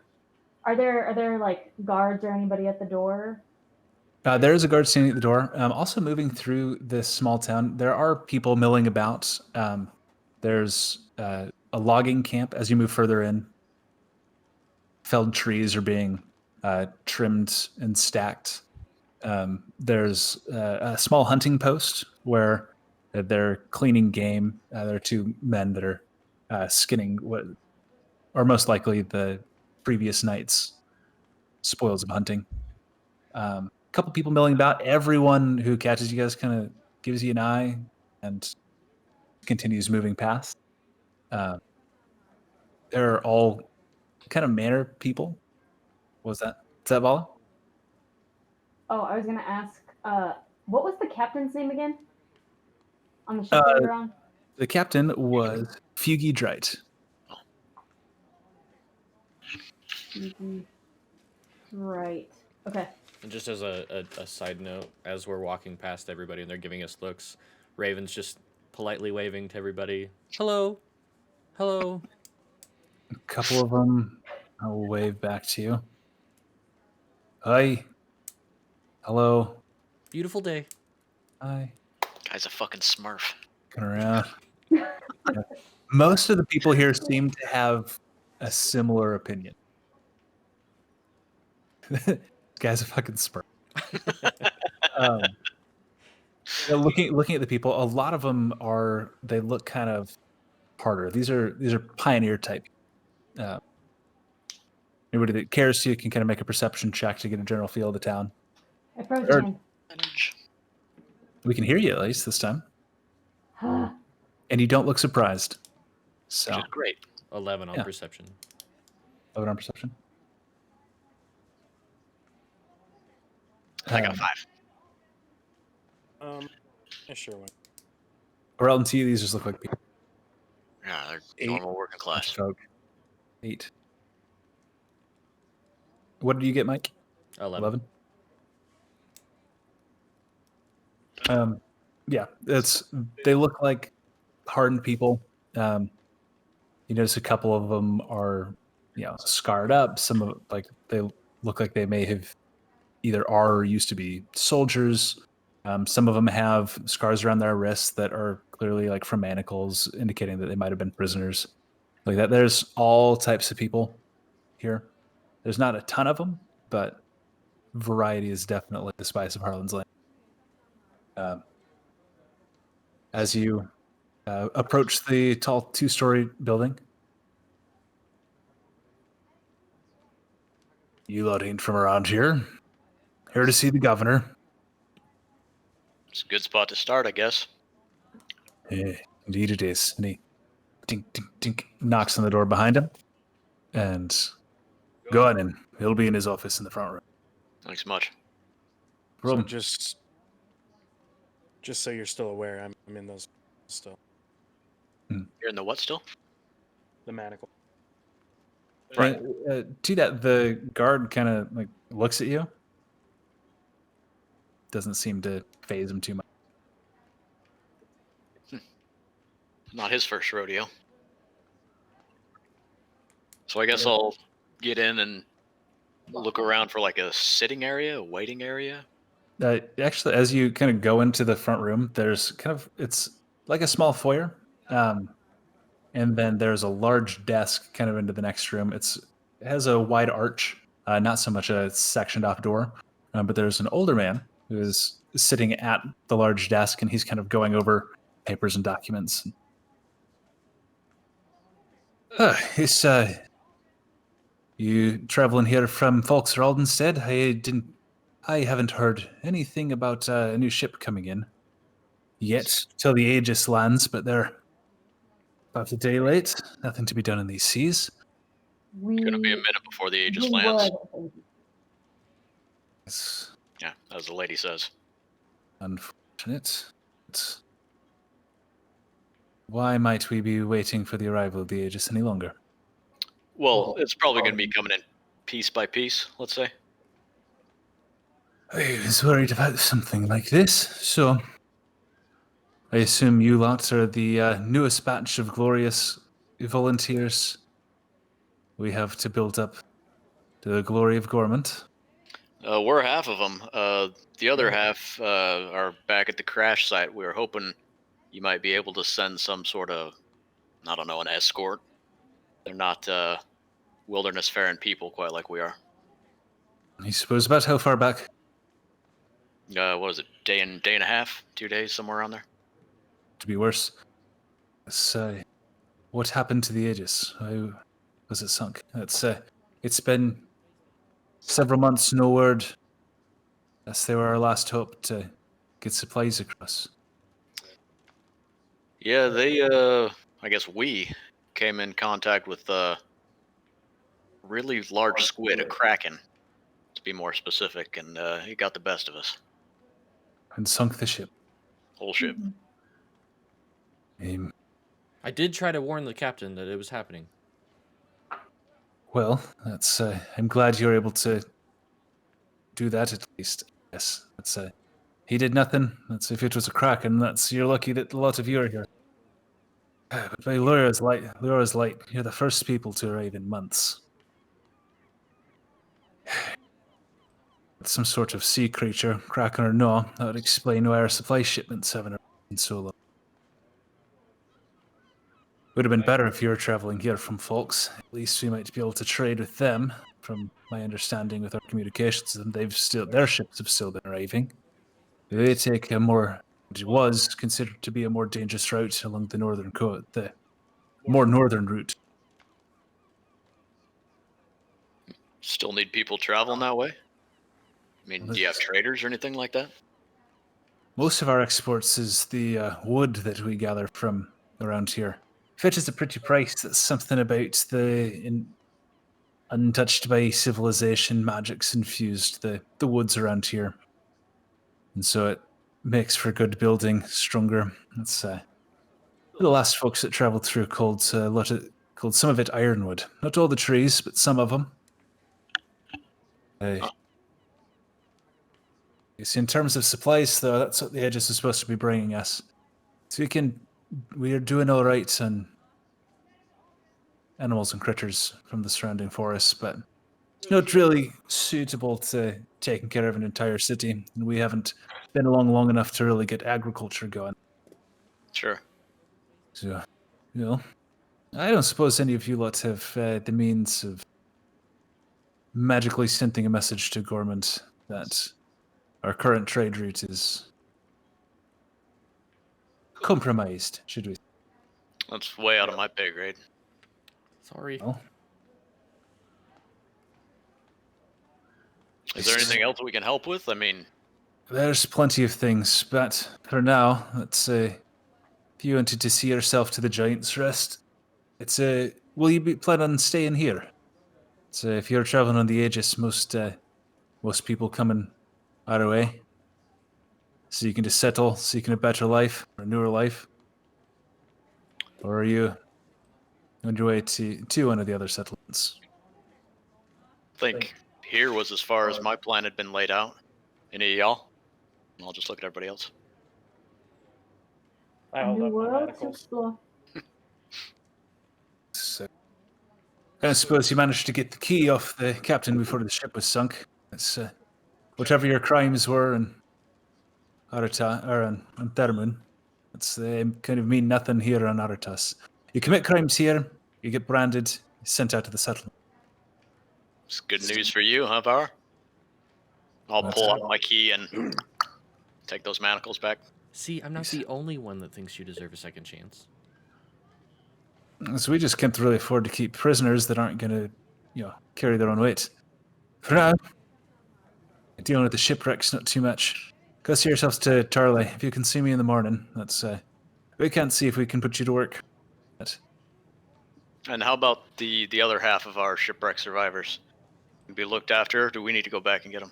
are there like guards or anybody at the door? There is a guard standing at the door. Also moving through this small town, there are people milling about. There's logging camp. As you move further in, felled trees are being trimmed and stacked. There's a small hunting post where they're cleaning game. There are two men that are skinning what are most likely the previous night's spoils of hunting. A couple people milling about. Everyone who catches you guys kind of gives you an eye and continues moving past. They're all kind of manner people. What was that? Is that Vala? Oh, I was gonna ask, what was the captain's name again? On the ship that we were on? The captain was Fugi Drite. Right. Okay. And just as a side note, as we're walking past everybody and they're giving us looks, Raven's just politely waving to everybody. Hello. Hello. A couple of them will wave back to you. Hi. Hello. Beautiful day. Hi. Guy's a fucking smurf. Looking around. Yeah. Most of the people here seem to have a similar opinion. This guy's a fucking spur. Looking at the people, a lot of them they look kind of harder. These are pioneer type. Anybody that cares to can kind of make a perception check to get a general feel of the town. I froze again. We can hear you at least this time, and you don't look surprised. So Which is great. 11 on Yeah. perception. 11 on perception. I got 5. I sure went. Or to you, these just look like people. Yeah, they're 8 normal working class. folk. 8. What did you get, Mike? 11. Yeah, they look like hardened people. You notice a couple of them are, scarred up. Some of they look like they may have either are or used to be soldiers. Some of them have scars around their wrists that are clearly like from manacles, indicating that they might have been prisoners. Like that. There's all types of people here. There's not a ton of them, but variety is definitely the spice of Harlan's land. As you approach the tall 2-story building, you lot ain't from around here. Here to see the governor. It's a good spot to start, I guess. Yeah, indeed it is. And he tink, tink, tink, knocks on the door behind him. And go on in. He'll be in his office in the front room. Thanks much. So Room. just so you're still aware, I'm in those still. You're in the what still? The manacle. Right. To that, the guard kind of like looks at you. Doesn't seem to faze him too much. Not his first rodeo. So I guess I'll get in and look around for like a sitting area, a waiting area. Actually, as you kind of go into the front room, there's it's like a small foyer. And then there's a large desk kind of into the next room. It has a wide arch, not so much a sectioned off door, but there's an older man who is sitting at the large desk, and he's kind of going over papers and documents. It's you traveling here from Folksrald instead? I haven't heard anything about a new ship coming in yet till the Aegis lands, but they're about a day late. Nothing to be done in these seas. It's gonna be a minute before the Aegis lands. It's Yeah, as the lady says. unfortunate. Why might we be waiting for the arrival of the Aegis any longer? Well, it's probably gonna be coming in piece by piece, let's say. I was worried about something like this, so I assume you lot are the newest batch of glorious volunteers we have to build up to the glory of Gormund. We're half of them. The other half are back at the crash site. We were hoping you might be able to send some sort of I don't know, an escort. They're not wilderness-faring people quite like we are. I suppose about how far back? What is it? Day and a half, 2 days, somewhere around there. To be worse. So, what happened to the Aegis? How was it sunk? It's been several months, no word. As they were our last hope to get supplies across. Yeah, they I guess we came in contact with a really large squid, a kraken, to be more specific, and he got the best of us. And sunk the ship. Whole ship. I did try to warn the captain that it was happening. Well, that's. I'm glad you're able to do that at least. Yes, that's. He did nothing. That's if it was a kraken. That's you're lucky that a lot of you are here. But by Laura's light, you're the first people to arrive in months. It's some sort of sea creature, kraken or no, that would explain why our supply shipments haven't been so long. Would have been better if you were traveling here from folks. At least we might be able to trade with them. From my understanding with our communications, and their ships have still been arriving. They take it was considered to be a more dangerous route along the northern coast, the more northern route. Still need people traveling that way? I mean, do you have traders or anything like that? Most of our exports is the wood that we gather from around here. Fetches a pretty price. That's something about untouched by civilization, magic's infused the woods around here. And so it makes for good building, stronger. That's the last folks that traveled through called some of it ironwood. Not all the trees, but some of them. You see, in terms of supplies, though, that's what the Aegis is supposed to be bringing us. So we are doing all right on animals and critters from the surrounding forests, but not really suitable to taking care of an entire city. And we haven't been along long enough to really get agriculture going. Sure. So, I don't suppose any of you lot have the means of magically sending a message to Gormund that our current trade route is compromised, should we? That's way out of my pay grade. Sorry. Well, Is there anything else we can help with? I mean, there's plenty of things, but for now, let's say, if you wanted to see yourself to the Giant's Rest, will you be planning on staying here? So if you're traveling on the Aegis, most people coming our way, so you can just settle, seeking a better life, or a newer life, or are you on your way to one of the other settlements? I think here was as far as my plan had been laid out. Any of y'all? I'll just look at everybody else. I hold New up my world to manacles. explore. So, I suppose you managed to get the key off the captain before the ship was sunk. It's whatever your crimes were in Aretas or on Thermun. They kind of mean nothing here on Aretas. You commit crimes here, you get branded, sent out to the settlement. It's good news for you, huh, Power? I'll pull out my key and take those manacles back. See, I'm not the only one that thinks you deserve a second chance. So we just can't really afford to keep prisoners that aren't going to, carry their own weight. For now, dealing with the shipwrecks not too much. Go see yourselves to Tarley. If you can see me in the morning, we can't see if we can put you to work. And how about the other half of our shipwreck survivors? Can be looked after, or do we need to go back and get them?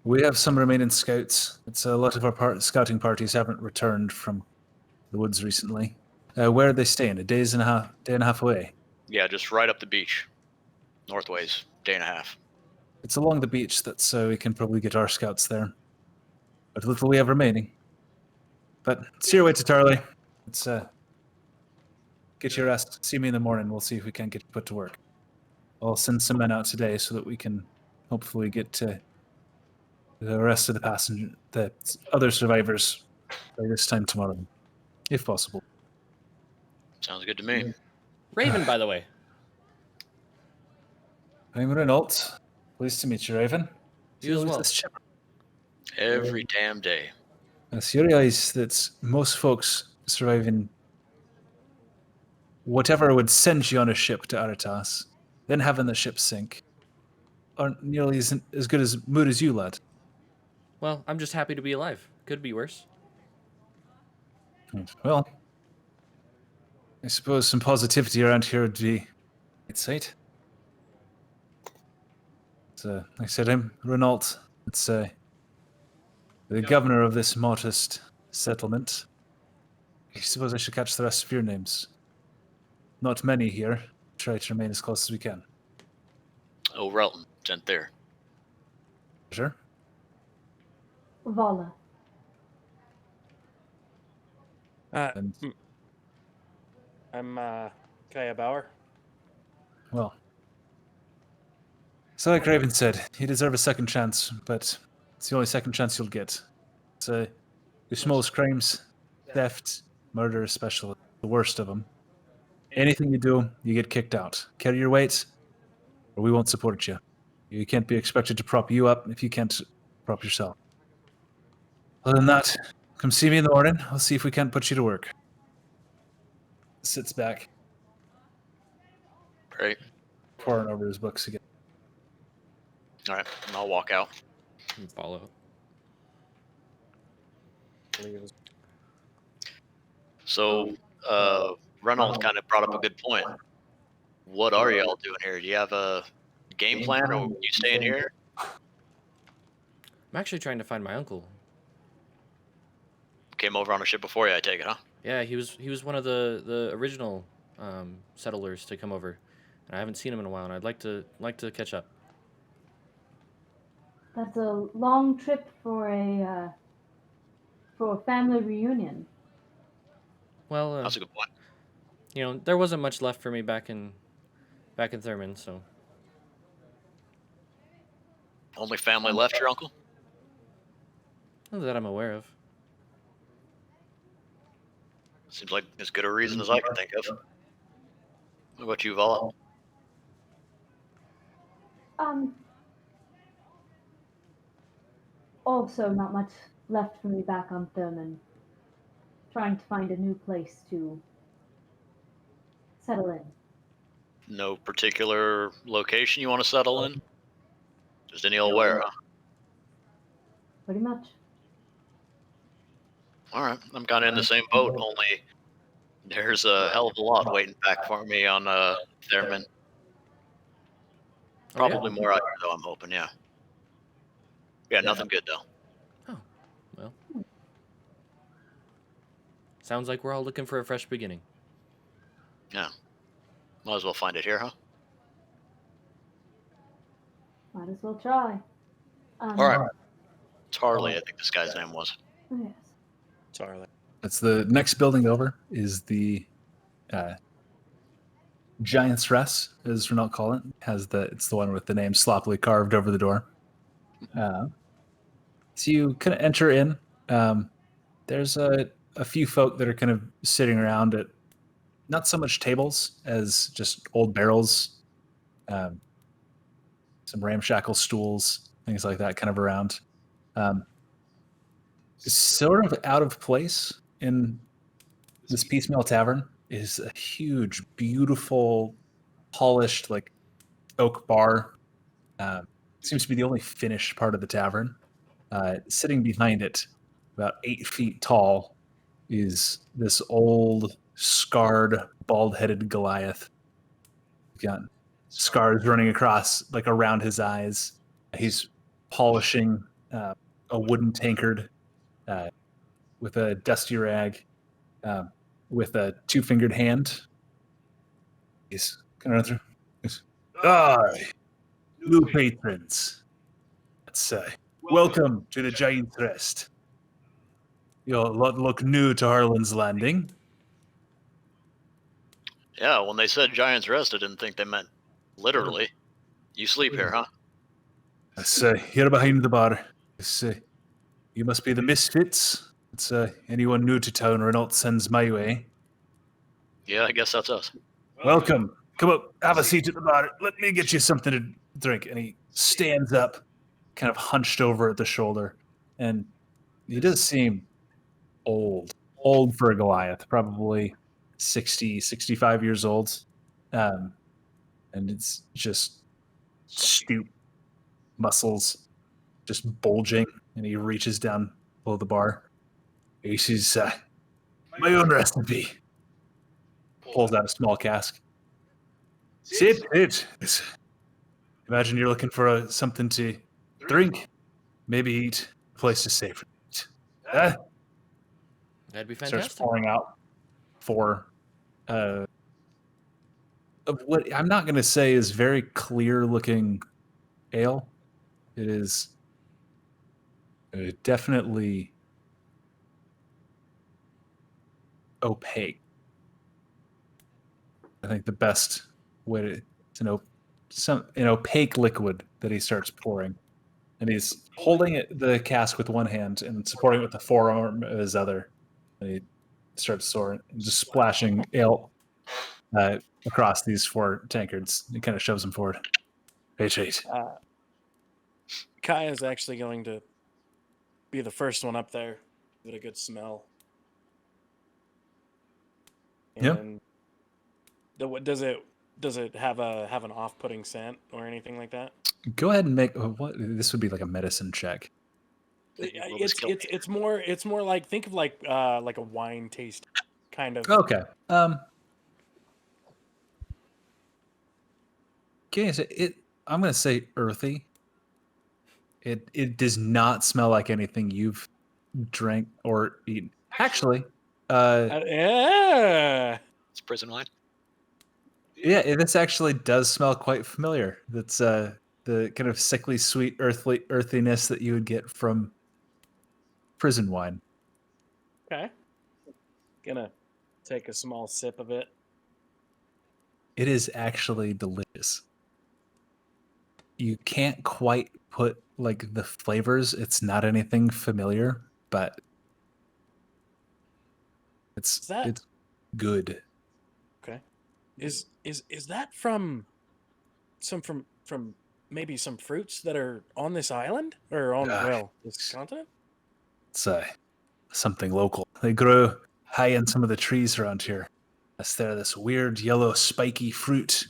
We have some remaining scouts. A lot of our scouting parties haven't returned from the woods recently. Where are they staying? Day and a half away? Yeah, just right up the beach. Northways, day and a half. It's along the beach, so we can probably get our scouts there. But little we have remaining. But see your way to Tarley. Get your rest. See me in the morning. We'll see if we can get you put to work. I'll send some men out today so that we can hopefully get to the rest of the other survivors by this time tomorrow, if possible. Sounds good to me. Raven, by the way. I'm Renault. Pleased to meet you, Raven. You as well. This ship. Every damn day. So you realize that most folks surviving whatever would send you on a ship to Aretas, then having the ship sink, aren't nearly as good as mood as you, lad. Well, I'm just happy to be alive. Could be worse. Well, I suppose some positivity around here would be a sight. So, like I said, I'm Renault. It's the governor of this modest settlement. I suppose I should catch the rest of your names. Not many here. Try to remain as close as we can. Oh, Relton, sent there. Sure. Vala. And, I'm Kaya Bauer. well, so like Raven said, you deserve a second chance, but it's the only second chance you'll get. So, your smallest crimes, theft, murder especially, the worst of them. Anything you do, you get kicked out. Carry your weight, or we won't support you. You can't be expected to prop you up if you can't prop yourself. Other than that, come see me in the morning. I'll see if we can't put you to work. Sits back, Great. pouring over his books again. All right, and I'll walk out. And follow. So, Reynolds kind of brought up a good point. What are y'all doing here? Do you have a game plan, or are you staying here? I'm actually trying to find my uncle. Came over on a ship before you, I take it, huh? Yeah, he was one of the original settlers to come over, and I haven't seen him in a while, and I'd like to catch up. That's a long trip for a family reunion. Well, That's a good point. you know, there wasn't much left for me back in Thermun, so Only family left, your uncle? not that I'm aware of. Seems like as good a reason as I can think of. What about you, Vala? Also, not much left for me back on Thermun. Trying to find a new place to settle in. No particular location you want to settle in? Just any old where, huh? Pretty much. All right, I'm kind of in the same boat, only there's a hell of a lot waiting back for me on Thermun. Oh, yeah? Probably more out here, though, I'm hoping, yeah. Yeah, nothing good, though. Oh, well. Sounds like we're all looking for a fresh beginning. Yeah. Might as well find it here, huh? Might as well try. All right. Tarley, I think this guy's name was. Yes. Sorry. That's the next building over is the Giant's Rest, as Renault call it. It's the one with the name sloppily carved over the door. So you kind of enter in. There's a few folk that are kind of sitting around at not so much tables as just old barrels, some ramshackle stools, things like that kind of around. Sort of out of place in this piecemeal tavern is a huge, beautiful, polished, like oak bar. Seems to be the only finished part of the tavern. Sitting behind it, about 8 feet tall, is this old, scarred, bald-headed Goliath. He's got scars running across, like around his eyes. He's polishing a wooden tankard with a dusty rag, with a two-fingered hand. He's kind of through. New patrons. Let's say, welcome to the Giant's Rest. You'll look new to Harlan's Landing. Yeah, when they said Giant's Rest, I didn't think they meant literally. You sleep here, huh? Let's say, here behind the bar. Let's say, you must be the misfits. It's anyone new to town Renault sends my way. Yeah, I guess that's us. Welcome. Come up, have a seat at the bar. Let me get you something to drink. And he stands up, kind of hunched over at the shoulder. And he does seem old for a Goliath, probably 60, 65 years old. And it's just stoop, muscles just bulging. And he reaches down below the bar. He says, my own recipe. Pulls out a small cask. Sit. Imagine you're looking for something to drink, maybe eat, a place to stay for the night. That'd be Starts fantastic. pouring out four of what I'm not going to say is very clear looking ale. It is definitely opaque. I think the best way to know an opaque liquid that he starts pouring. And he's holding the cask with one hand and supporting it with the forearm of his other. And he starts soaring, just splashing ale across these four tankards. He kind of shoves them forward. Hey. Kai is actually going to be the first one up there with a good smell. Yep. And does it have an off-putting scent or anything like that? Go ahead and make what this would be like a medicine check. It's more like, think of like a wine taste kind of. Okay. Okay, so I'm gonna say earthy. It does not smell like anything you've drank or eaten. Actually, Yeah. It's prison wine. yeah, this actually does smell quite familiar. That's the kind of sickly sweet earthiness that you would get from prison wine. Okay. Gonna take a small sip of it. It is actually delicious. You can't quite put like the flavors. It's not anything familiar, but it's good. Okay. Is that from maybe some fruits that are on this island or on this continent? It's something local. They grow high in some of the trees around here. This weird yellow spiky fruit.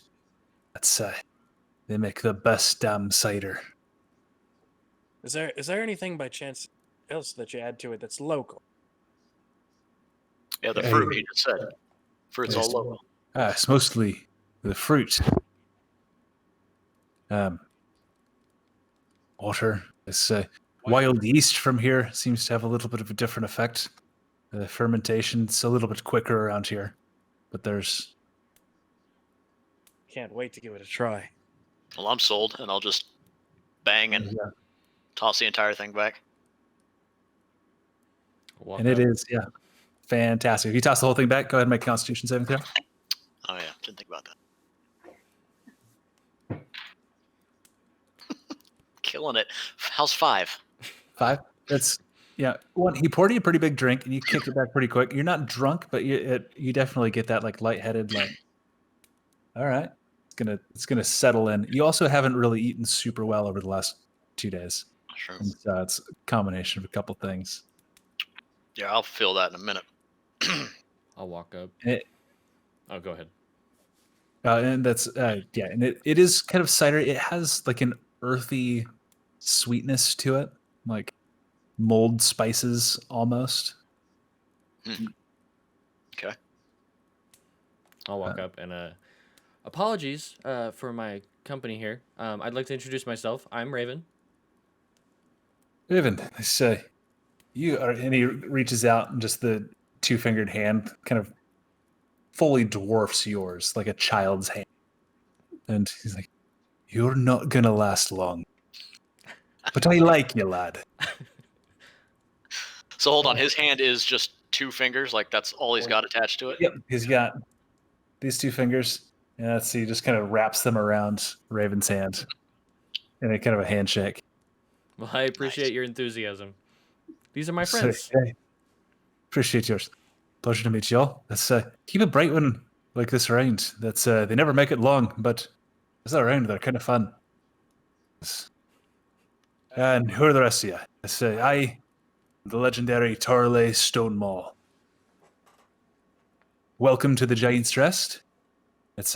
That's they make the best damn cider. Is there anything by chance else that you add to it that's local? Yeah, the fruit he just said. Fruit's all local. It's mostly the fruit. Water. This wild yeast from here seems to have a little bit of a different effect. The fermentation's a little bit quicker around here, but there's. Can't wait to give it a try. Well, I'm sold, and I'll just bang and toss the entire thing back. And it is, fantastic. If you toss the whole thing back, go ahead and make a Constitution saving throw. Oh, yeah. Didn't think about that. Killing it. How's 5? 5? That's, one, he poured you a pretty big drink, and you kicked it back pretty quick. You're not drunk, but you definitely get that, like, lightheaded, like, all right, it's gonna settle in. You also haven't really eaten super well over the last 2 days. Sure. And so it's a combination of a couple things. Yeah, I'll feel that in a minute. I'll walk up. Oh, go ahead. And that's and it is kind of cider. It has like an earthy sweetness to it, like mold spices almost. Okay. I'll walk up and apologies for my company here. I'd like to introduce myself. I'm Raven. Raven, I say, you are, and he reaches out and just the 2-fingered hand kind of fully dwarfs yours, like a child's hand. And he's like, you're not gonna last long. But I like you, lad. So hold on, his hand is just 2 fingers, like that's all he's got attached to it? Yep, he's got these 2 fingers. And let's see, he just kind of wraps them around Raven's hand in a kind of a handshake. Well, I appreciate your enthusiasm. These are my friends. Hey, appreciate yours. Pleasure to meet y'all. Let's keep a bright one like this around. That's they never make it long, but it's around. They're kind of fun. And who are the rest of you? Let's say I, the legendary Torley Stonemaul. Welcome to the Giant's Rest. It's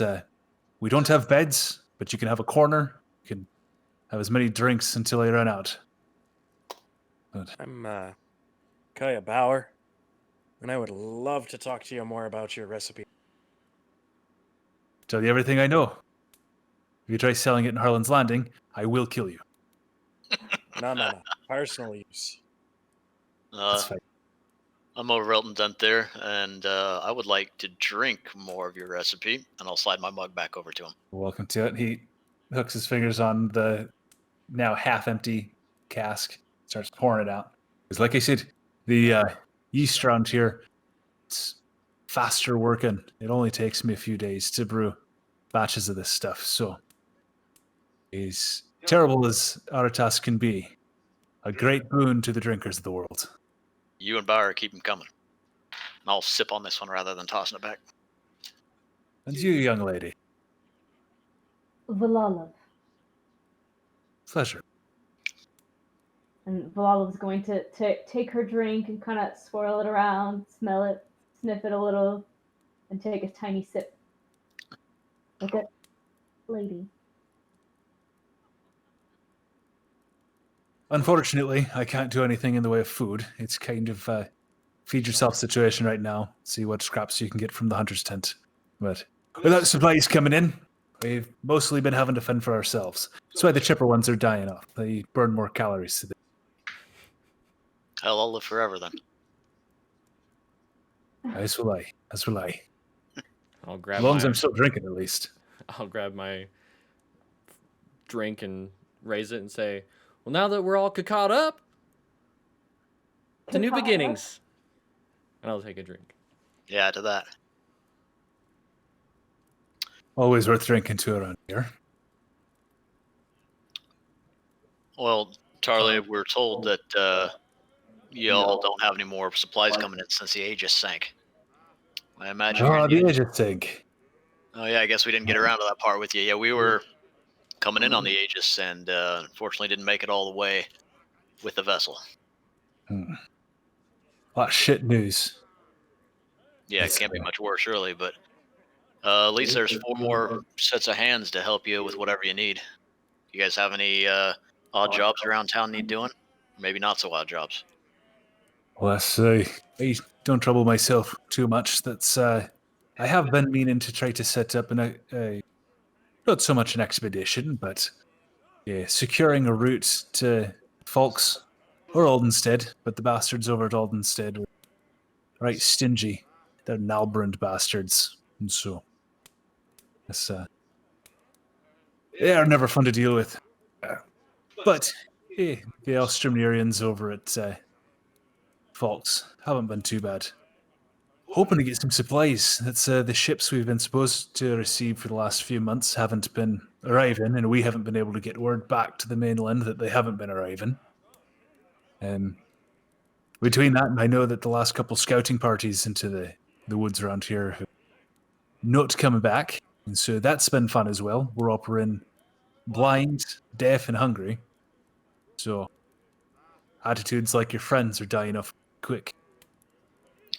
we don't have beds, but you can have a corner. You can have as many drinks until I run out. But I'm Kaya Bauer, and I would love to talk to you more about your recipe. tell you everything I know. If you try selling it in Harlan's Landing, I will kill you. No. Personal use. That's fine. I'm over Elton Dent there, and I would like to drink more of your recipe, and I'll slide my mug back over to him. Welcome to it. He hooks his fingers on the now half-empty cask, starts pouring it out. Because like I said, the yeast around here, it's faster working. It only takes me a few days to brew batches of this stuff. So, as terrible as Aretas can be, a great boon to the drinkers of the world. You and Bauer keep them coming. I'll sip on this one rather than tossing it back. And you, young lady. Valalov. Pleasure. And Valalov's going to take her drink and kind of swirl it around, smell it, sniff it a little, and take a tiny sip. Like a lady. Unfortunately, I can't do anything in the way of food. It's kind of feed yourself situation right now. See what scraps you can get from the hunter's tent. But without supplies coming in, we've mostly been having to fend for ourselves. That's why the chipper ones are dying off. They burn more calories today. Hell, I'll live forever then. As will I. As will I. I'll grab As long as my, I'm still drinking, at least. I'll grab my drink and raise it and say, well, now that we're all caught up, to new Cacao. beginnings. And I'll take a drink. Yeah, to that. Always worth drinking to around here. Well, Tarley, we're told that y'all don't have any more supplies coming in since the Aegis sank. I imagine. The Aegis sink. Oh yeah, I guess we didn't get around to that part with you. Yeah, we were coming in on the Aegis, and unfortunately didn't make it all the way with the vessel. What shit news. Yeah, it can't be much worse, really. But at least there's 4 more sets of hands to help you with whatever you need. You guys have any odd jobs around town need doing? Maybe not so odd jobs. Well, I don't trouble myself too much. That's I have been meaning to try to set up a not so much an expedition, but yeah, securing a route to Folks or Aldenstead. But the bastards over at Aldenstead were right stingy. They're Nalbrand bastards, and so it's they are never fun to deal with. But the Austromerians over at Folks haven't been too bad. Hoping to get some supplies. That's the ships we've been supposed to receive for the last few months haven't been arriving, and we haven't been able to get word back to the mainland that they haven't been arriving. Between that, and I know that the last couple scouting parties into the woods around here have not coming back, and so that's been fun as well. We're operating blind, deaf, and hungry. So attitudes like your friends are dying off quick.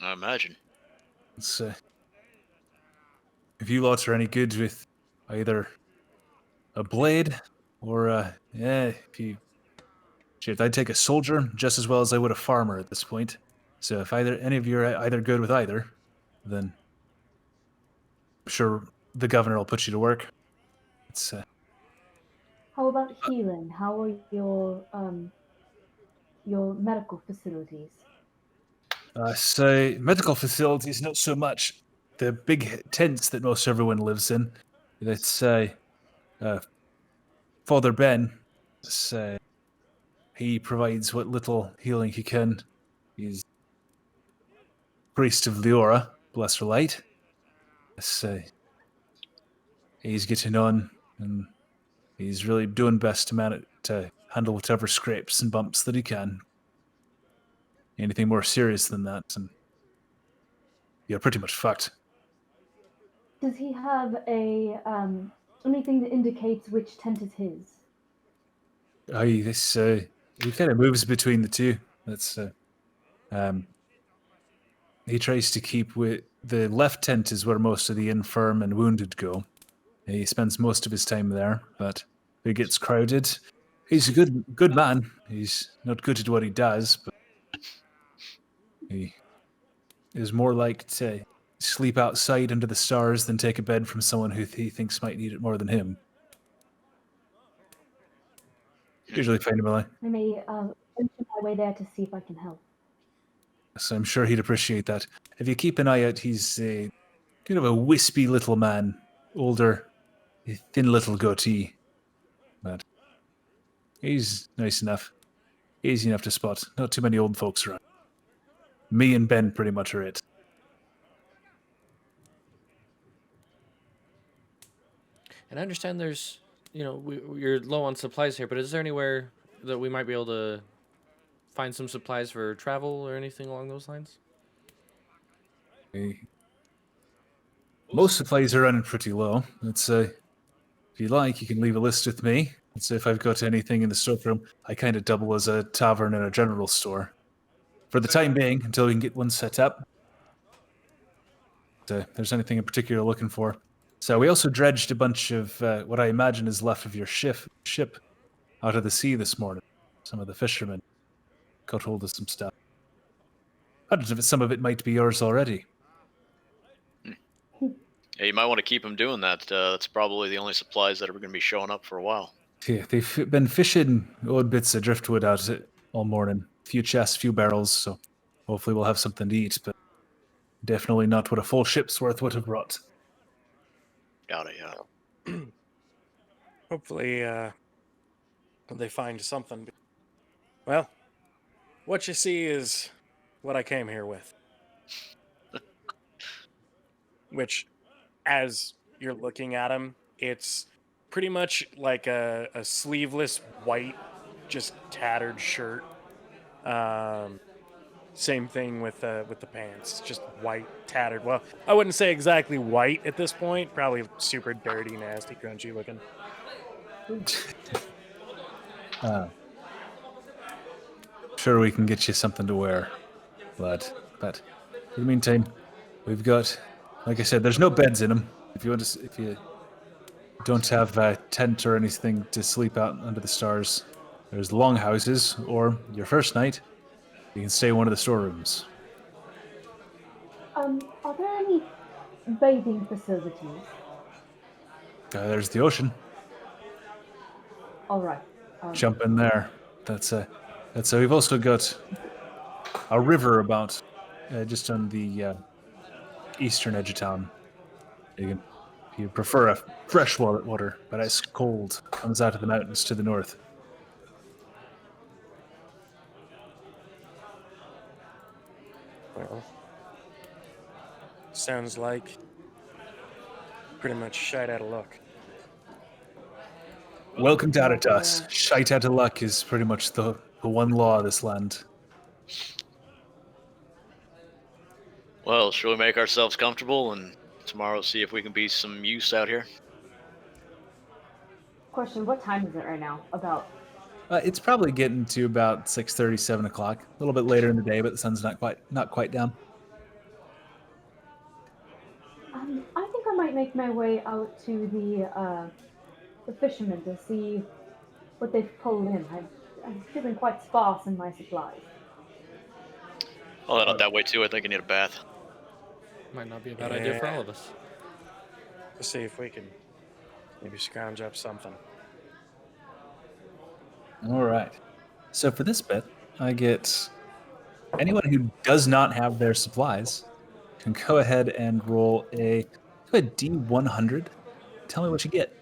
I imagine. It's, if you lots are any good with either a blade or shit, I'd take a soldier just as well as I would a farmer at this point. So if any of you are either good with either, then I'm sure the governor will put you to work. It's How about healing? How are your medical facilities? so medical facilities, not so much. The big tents that most everyone lives in. That's Father Ben. He provides what little healing he can. He's priest of Leora, bless her light. He's getting on, and he's really doing best to handle whatever scrapes and bumps that he can. Anything more serious than that, and you're pretty much fucked. Does he have a anything that indicates which tent is his? He kind of moves between the two. He tries to keep with the left tent is where most of the infirm and wounded go. He spends most of his time there, but if it gets crowded, he's a good man. He's not good at what he does, but he is more like to sleep outside under the stars than take a bed from someone who he thinks might need it more than him. Usually find him alive. I may venture my way there to see if I can help. So I'm sure he'd appreciate that. If you keep an eye out, he's kind of a wispy little man, older, thin little goatee, but he's nice enough, easy enough to spot. Not too many old folks around. Me and Ben pretty much are it. And I understand there's, you're low on supplies here, but is there anywhere that we might be able to find some supplies for travel or anything along those lines? Most supplies are running pretty low. If you like, you can leave a list with me. If I've got anything in the storeroom, I kind of double as a tavern and a general store. For the time being, until we can get one set up. If there's anything in particular you're looking for. So we also dredged a bunch of what I imagine is left of your ship out of the sea this morning. Some of the fishermen got hold of some stuff. I don't know if some of it might be yours already. Yeah, you might want to keep them doing that. That's probably the only supplies that are going to be showing up for a while. Yeah, they've been fishing odd bits of driftwood out of it all morning. A few chests, few barrels, so hopefully we'll have something to eat, but definitely not what a full ship's worth would have brought. Got it, yeah. Hopefully, they find something. Well, what you see is what I came here with. Which, as you're looking at him, it's pretty much like a sleeveless white, just tattered shirt. Same thing with the pants, just white, tattered. Well, I wouldn't say exactly white at this point. Probably super dirty, nasty, grungy looking. Sure, we can get you something to wear, but in the meantime, we've got, like I said, there's no beds in them. If you don't have a tent or anything to sleep out under the stars, there's longhouses, or your first night, you can stay in one of the storerooms. Are there any bathing facilities? There's the ocean. All right. Jump in there. We've also got a river about just on the eastern edge of town. If you prefer a fresh water, but it's cold, comes out of the mountains to the north. Well, sounds like pretty much shite out of luck. Welcome to Aretas. Shite out of luck is pretty much the one law of this land. Well, shall we make ourselves comfortable and tomorrow see if we can be some use out here? Question, what time is it right now? About? It's probably getting to about 6:30, 7 o'clock. A little bit later in the day, but the sun's not quite down. I think I might make my way out to the fishermen to see what they've pulled in. I'm feeling quite sparse in my supplies. I'll head out that way too. I think I need a bath. Might not be a bad idea for all of us. Let's see if we can maybe scrounge up something. All right. So for this bit, I get anyone who does not have their supplies can go ahead and roll a D100. Tell me what you get.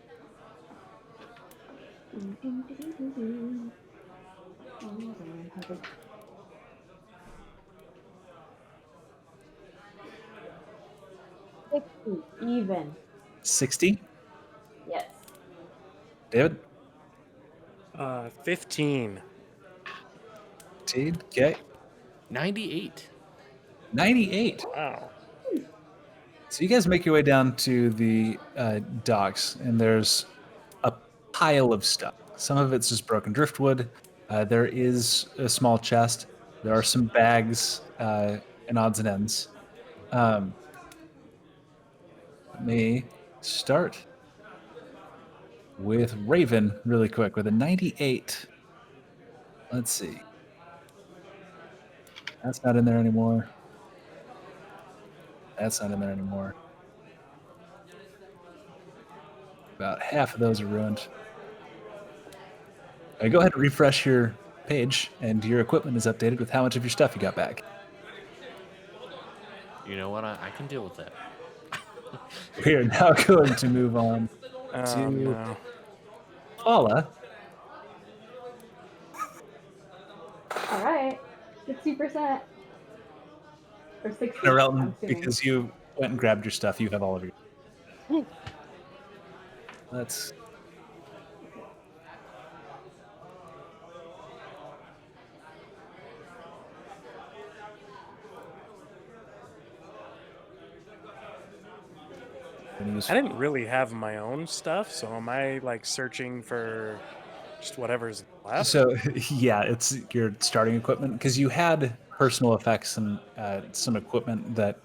Even. 60. Yes. David? 15. Okay. 98. 98. Wow. So you guys make your way down to the docks, and there's a pile of stuff. Some of it's just broken driftwood. There is a small chest. There are some bags and odds and ends. Let me start with Raven really quick with a 98. Let's see. That's not in there anymore. That's not in there anymore. About half of those are ruined. Go ahead and refresh your page, and your equipment is updated with how much of your stuff you got back. You know what? I can deal with that. We are now going to move on Oh, to no. Paula. All right, 60% or 60. No, I'm Relton, assuming. because you went and grabbed your stuff, you have all of your. Let's. I didn't really have my own stuff, so am I like searching for just whatever's left? So yeah, it's your starting equipment because you had personal effects and some equipment that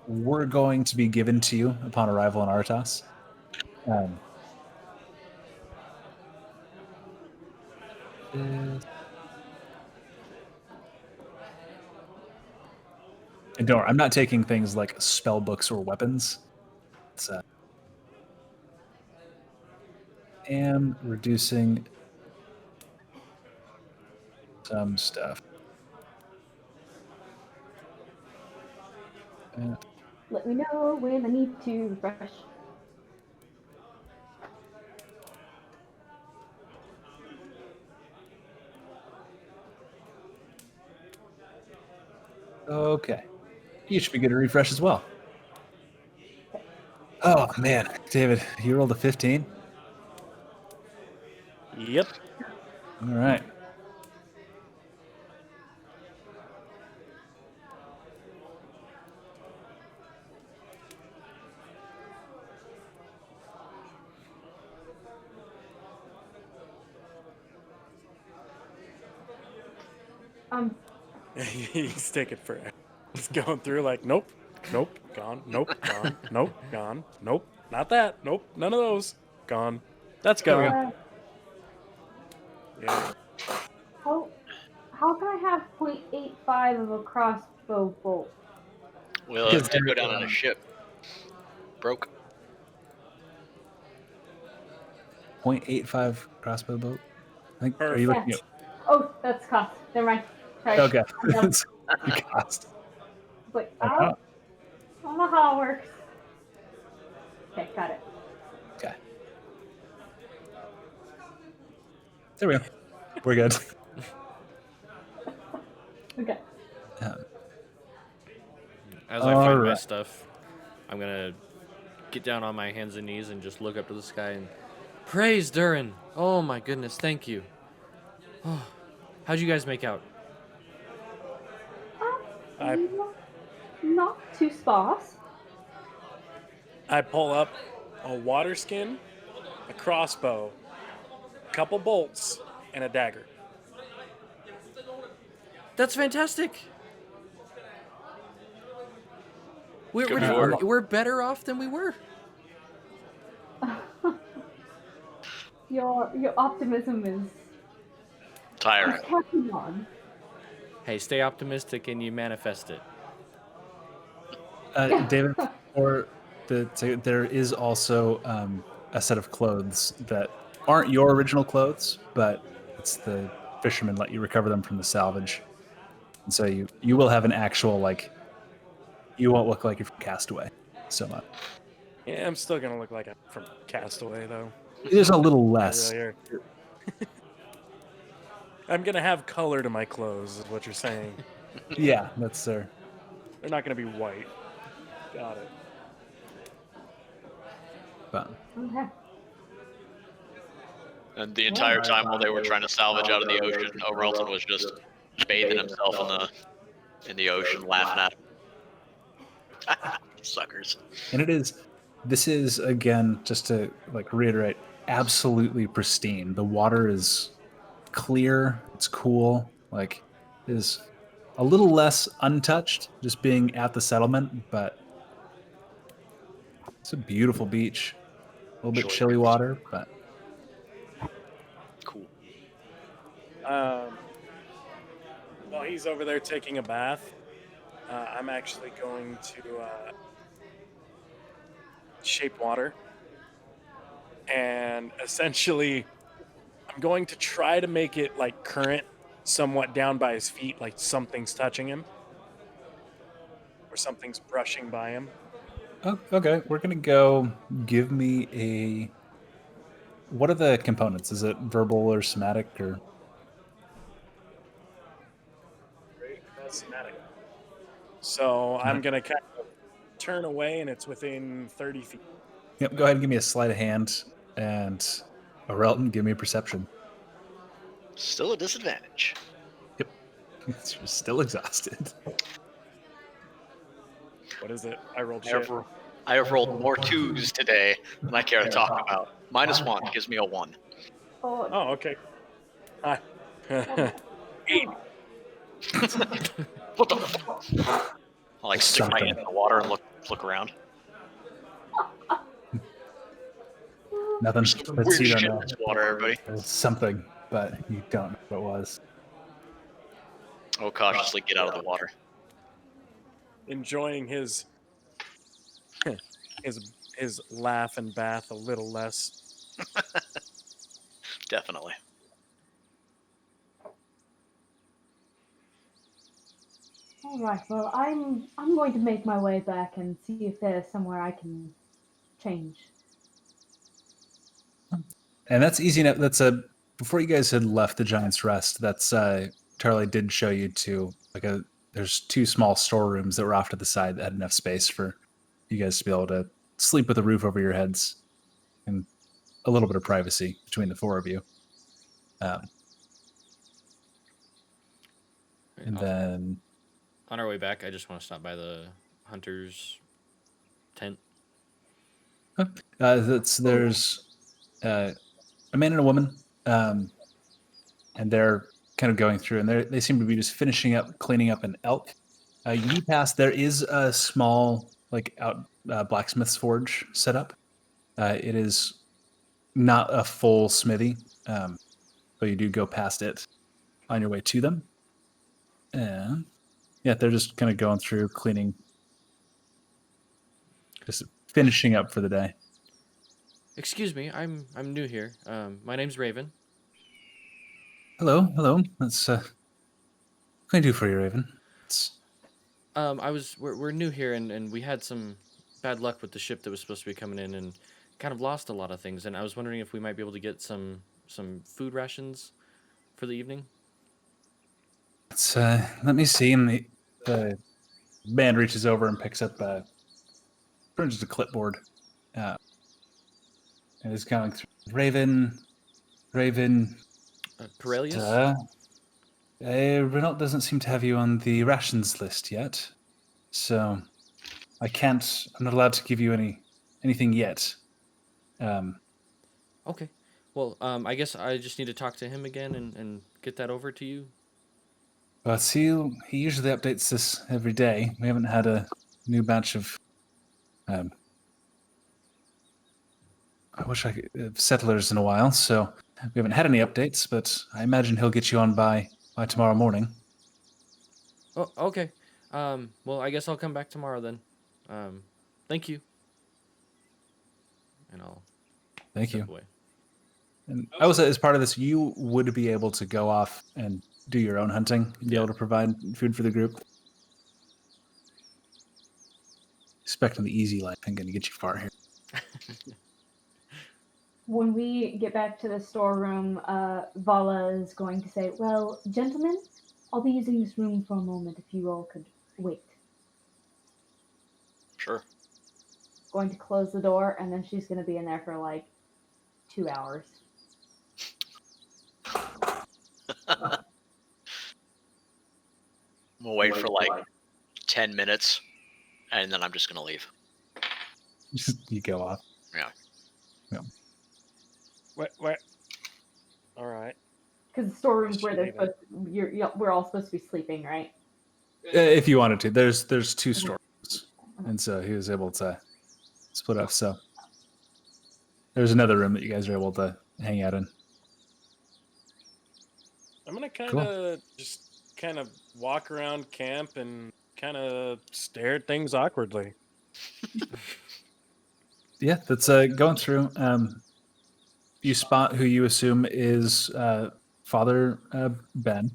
were going to be given to you upon arrival in Aretas. And don't worry, I'm not taking things like spell books or weapons. It's, am reducing some stuff. Let me know when I need to refresh. Okay. You should be good to refresh as well. Oh, man. David, you rolled a 15? Yep. All right. He's taking forever. He's going through like, nope, nope, gone, nope, gone, nope, gone, nope, not that, nope, none of those, gone. That's gone. Yeah. How can I have 0.85 of a crossbow bolt? Well, it did go down on a ship. Broke. 0.85 crossbow bolt. I think. Are you looking at? Oh, that's cost. Never mind. Sorry. Okay. I'm done. It's your cost. But I don't know how it works. Okay, got it. Okay. There we go. We're good. Okay. As I find my stuff, I'm gonna get down on my hands and knees and just look up to the sky and praise Durin. Oh my goodness, thank you. Oh, how'd you guys make out? Not too sparse. I pull up a water skin, a crossbow, a couple bolts, and a dagger. That's fantastic. Good We're better off than we were. Your optimism is Tiring. catching on. Hey, stay optimistic and you manifest it. David, there is also a set of clothes that aren't your original clothes, but it's the fishermen let you recover them from the salvage, and so you will have an actual you won't look like you're from Castaway so much. Yeah, I'm still gonna look like I'm from Castaway though. There's a little less. Really I'm gonna have color to my clothes, is what you're saying. Yeah, that's They're not gonna be white. Got it. fun. Okay. And the entire time while they were trying to salvage out of the ocean, O'Relton was just bathing himself in the ocean, laughing at him. Suckers. And this is, again, just to like reiterate, absolutely pristine. The water is clear, it's cool, like is a little less untouched just being at the settlement, but it's a beautiful beach. A little bit chilly water, but Cool. While he's over there taking a bath, I'm actually going to shape water. And essentially, I'm going to try to make it like current somewhat down by his feet, like something's touching him or something's brushing by him. oh, okay. We're gonna go. Give me a. What are the components? Is it verbal or somatic or? Right? That's somatic. So I'm going to kind of turn away, and it's within 30 feet. Yep. Go ahead and give me a sleight of hand, and Relton, give me a perception. Still a disadvantage. Yep. You're still exhausted. What is it? I rolled I shit. have rolled more 2s today than I care to talk about. -1 gives me a 1. Oh, Oh, okay. Hi. 8. What the fuck? I'll like stick my hand in the water and look around. Nothing. Some Let's weird see. shit Don't in know. this water, everybody. There's something, but you don't know what it was. Oh, cautiously get out of the water. Enjoying his laugh and bath a little less. Definitely. all right. Well, I'm going to make my way back and see if there's somewhere I can change. And that's easy enough. That's a before you guys had left the Giant's Rest. That's Charlie did show you to like a. There's 2 small storerooms that were off to the side that had enough space for you guys to be able to sleep with a roof over your heads and a little bit of privacy between the 4 of you. And then On our way back, I just want to stop by the hunter's tent. there's a man and a woman, and they're kind of going through, and they seem to be just finishing up cleaning up an elk. You need past. There is a small like out blacksmith's forge set up. It is not a full smithy, but you do go past it on your way to them. And yeah, they're just kind of going through cleaning, just finishing up for the day. Excuse me, I'm new here. My name's Raven. Hello. That's what can I do for you, Raven? We're new here, and we had some bad luck with the ship that was supposed to be coming in, and kind of lost a lot of things. And I was wondering if we might be able to get some food rations for the evening. Let me see. And the man reaches over and picks up just a clipboard, and is going through. Raven. Corellius? Renault doesn't seem to have you on the rations list yet, so I can't. I'm not allowed to give you anything yet. Okay. Well, I guess I just need to talk to him again and get that over to you. But he usually updates this every day. We haven't had a new batch of. I wish I could settlers in a while, so we haven't had any updates. But I imagine he'll get you on by tomorrow morning. Oh, okay. Well, I guess I'll come back tomorrow then. Thank you. And I'll Thank step you. away. And also, as part of this, you would be able to go off and do your own hunting and be able to provide food for the group. Expecting the easy life ain't going to get you far here. When we get back to the storeroom, Vala is going to say, well, gentlemen, I'll be using this room for a moment if you all could wait. Sure. Going to close the door, and then she's going to be in there for like 2 hours. I'm gonna wait for like 10 minutes, and then I'm just gonna leave. You go off. Yeah. What? All right. Because the storeroom's where they're Shitty then. supposed. We're all supposed to be sleeping, right? If you wanted to, there's 2 storerooms, and so he was able to split up. So there's another room that you guys are able to hang out in. I'm gonna kind Cool. of just kind of walk around camp and kind of stare at things awkwardly. Yeah, that's going through. You spot who you assume is Father Ben,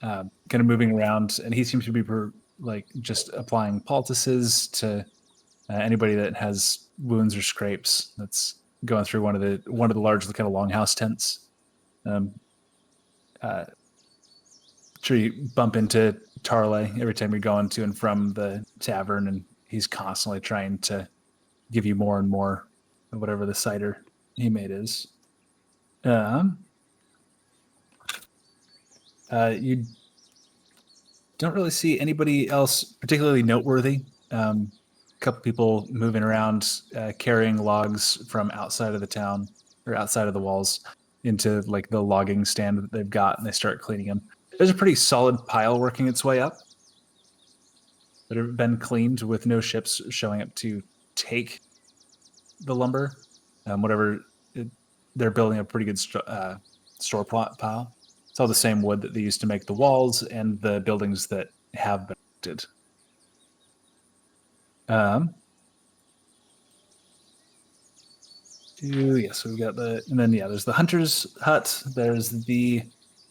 kind of moving around, and he seems to be just applying poultices to anybody that has wounds or scrapes. That's going through one of the large kind of longhouse tents. Sure, you bump into Tarley every time you're going to and from the tavern, and he's constantly trying to give you more and more of whatever the cider he made is. You don't really see anybody else particularly noteworthy. A couple people moving around, carrying logs from outside of the town or outside of the walls into like the logging stand that they've got, and they start cleaning them. There's a pretty solid pile working its way up that have been cleaned with no ships showing up to take the lumber. They're building a pretty good store pile. It's all the same wood that they used to make the walls and the buildings that have been erected. So we've got there's the hunter's hut. There's the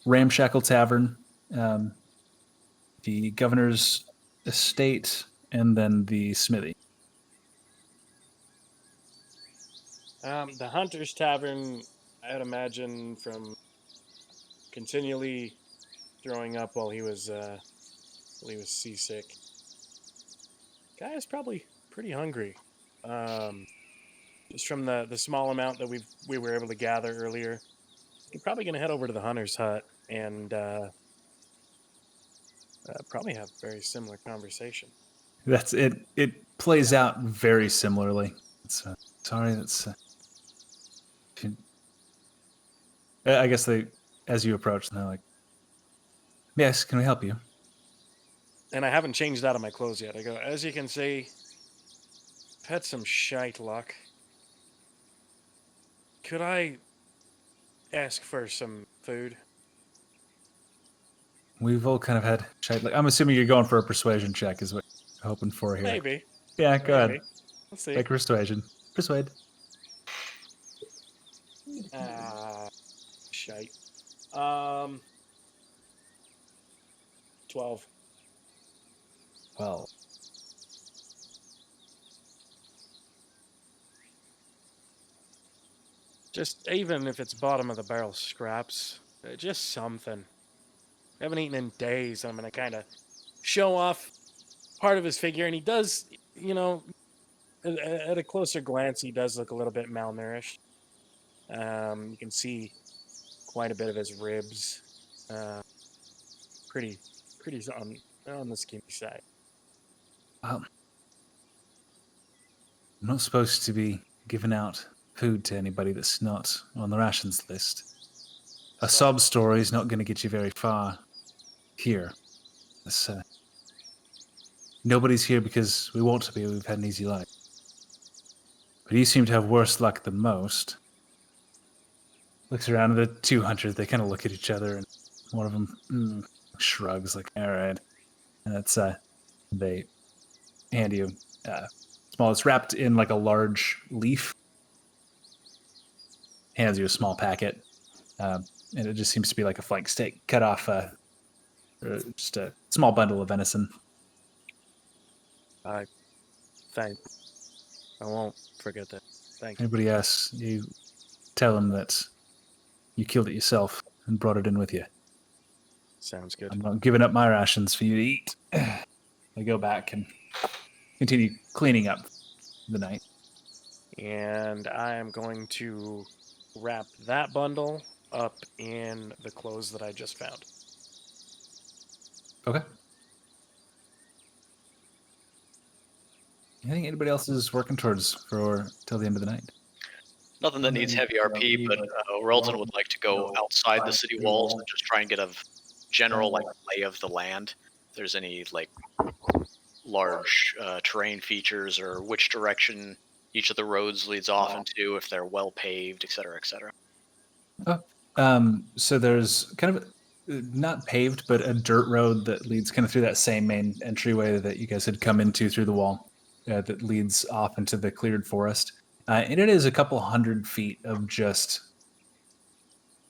ramshackle tavern, the governor's estate, and then the smithy. The Hunter's Tavern, I'd imagine, from continually throwing up while he was seasick. Guy is probably pretty hungry. Just from the small amount that we were able to gather earlier, you're probably going to head over to the Hunter's Hut and probably have a very similar conversation. That's it. It plays out very similarly. I guess as you approach, they're like, "Yes, can we help you?" And I haven't changed out of my clothes yet. I go, as you can see, I've had some shite luck. Could I ask for some food? We've all kind of had shite. I'm assuming you're going for a persuasion check, is what you're hoping for here. Maybe. Yeah, go ahead. Let's see. Like persuasion. Persuade. Shite. 12. Well, Just even if it's bottom of the barrel scraps, just something. I haven't eaten in days. I'm gonna kind of show off part of his figure, and he does, at a closer glance, he does look a little bit malnourished. You can see quite a bit of his ribs. Pretty on the skinny side. I'm not supposed to be giving out food to anybody that's not on the rations list. A sob story is not going to get you very far here. Nobody's here because we want to be. We've had an easy life. But you seem to have worse luck than most. Looks around at the 200. They kind of look at each other, and one of them shrugs, like, all right. And that's, they hand you small. It's wrapped in like a large leaf. Hands you a small packet. And it just seems to be like a flank steak cut off, just a small bundle of venison. I won't forget that. Thank you. Anybody asks, you tell them that you killed it yourself and brought it in with you. Sounds good. I'm not giving up my rations for you to eat. I go back and continue cleaning up the night. And I am going to wrap that bundle up in the clothes that I just found. Okay. Anything anybody else is working towards for till the end of the night? Nothing that needs heavy RP, but Relton would like to go outside the city walls and just try and get a general lay of the land. If there's any large terrain features or which direction each of the roads leads off into, if they're well paved, et cetera, et cetera. So there's kind of not paved, but a dirt road that leads kind of through that same main entryway that you guys had come into through the wall that leads off into the cleared forest. And it is a couple 100 feet of just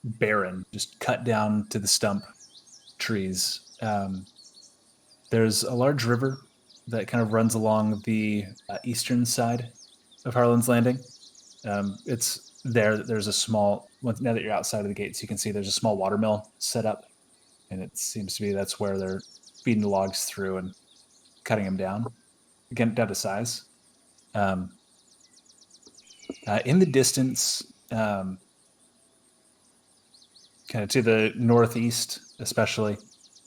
barren, just cut down to the stump trees. There's a large river that kind of runs along the eastern side of Harlan's Landing. It's there. There's a small, now that you're outside of the gates, you can see there's a small water mill set up. And it seems to be that's where they're feeding the logs through and cutting them down, again, down to size. In the distance, kind of to the northeast, especially,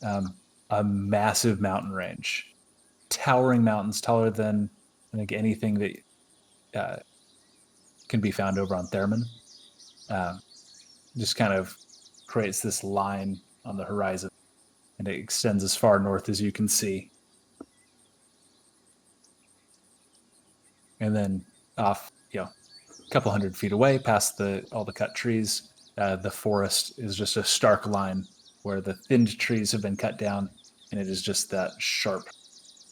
a massive mountain range, towering mountains, taller than I think anything that can be found over on Thermun. Just kind of creates this line on the horizon, and it extends as far north as you can see. And then off, a couple 100 feet away, past all the cut trees, the forest is just a stark line where the thinned trees have been cut down, and it is just that sharp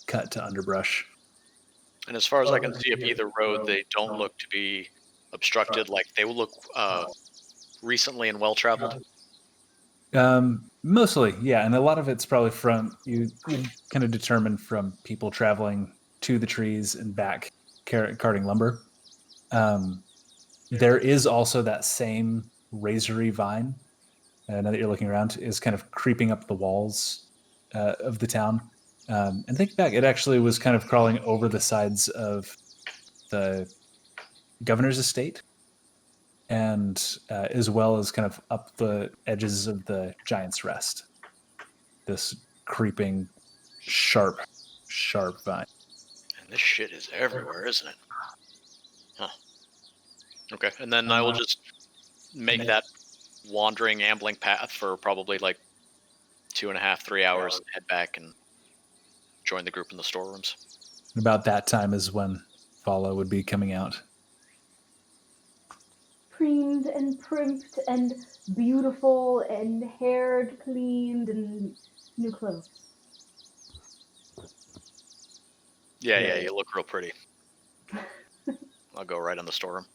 cut to underbrush. And as far as I can see up either road, they don't look to be obstructed. Like they will look recently and well traveled. Mostly, yeah, and a lot of it's probably from you kind of determined from people traveling to the trees and back carting lumber. There is also that same razory vine. Now that you're looking around, is kind of creeping up the walls of the town. And think back, it actually was kind of crawling over the sides of the governor's estate, and as well as kind of up the edges of the Giant's Rest. This creeping, sharp vine. And this shit is everywhere, isn't it? Huh. Okay, and then I will just make that wandering, ambling path for probably 2.5, 3 hours, and head back and join the group in the storerooms. About that time is when Follow would be coming out. Preened and primped and beautiful and haired, cleaned, and new clothes. Yeah, you look real pretty. I'll go right on the storeroom.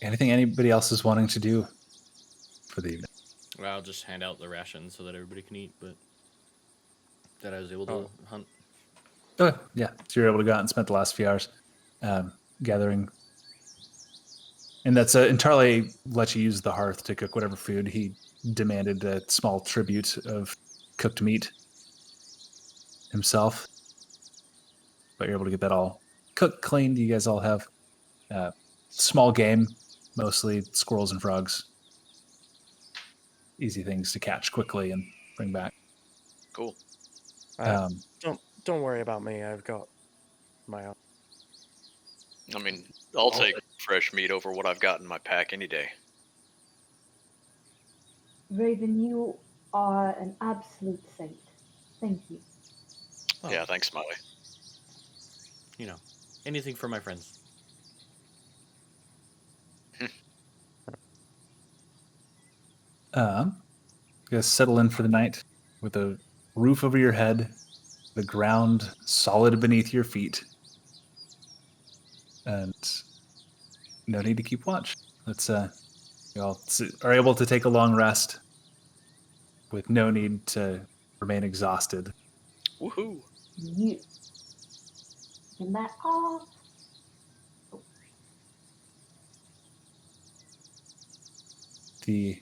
Anything anybody else is wanting to do for the evening? Well, I'll just hand out the rations so that everybody can eat, but that I was able to hunt. Oh, yeah. So you're able to go out and spend the last few hours gathering. And that's entirely let you use the hearth to cook whatever food. He demanded a small tribute of cooked meat himself. But you're able to get that all cooked, cleaned. You guys all have small game, mostly squirrels and frogs. Easy things to catch quickly and bring back. Cool. Don't worry about me. I've got my own. I mean, I'll take fresh meat over what I've got in my pack any day. Raven, you are an absolute saint. Thank you. Oh. Yeah, thanks, Smiley. Anything for my friends. You guys settle in for the night with a roof over your head, the ground solid beneath your feet, and no need to keep watch. Let's you all are able to take a long rest with no need to remain exhausted. Woohoo! You. And that off. The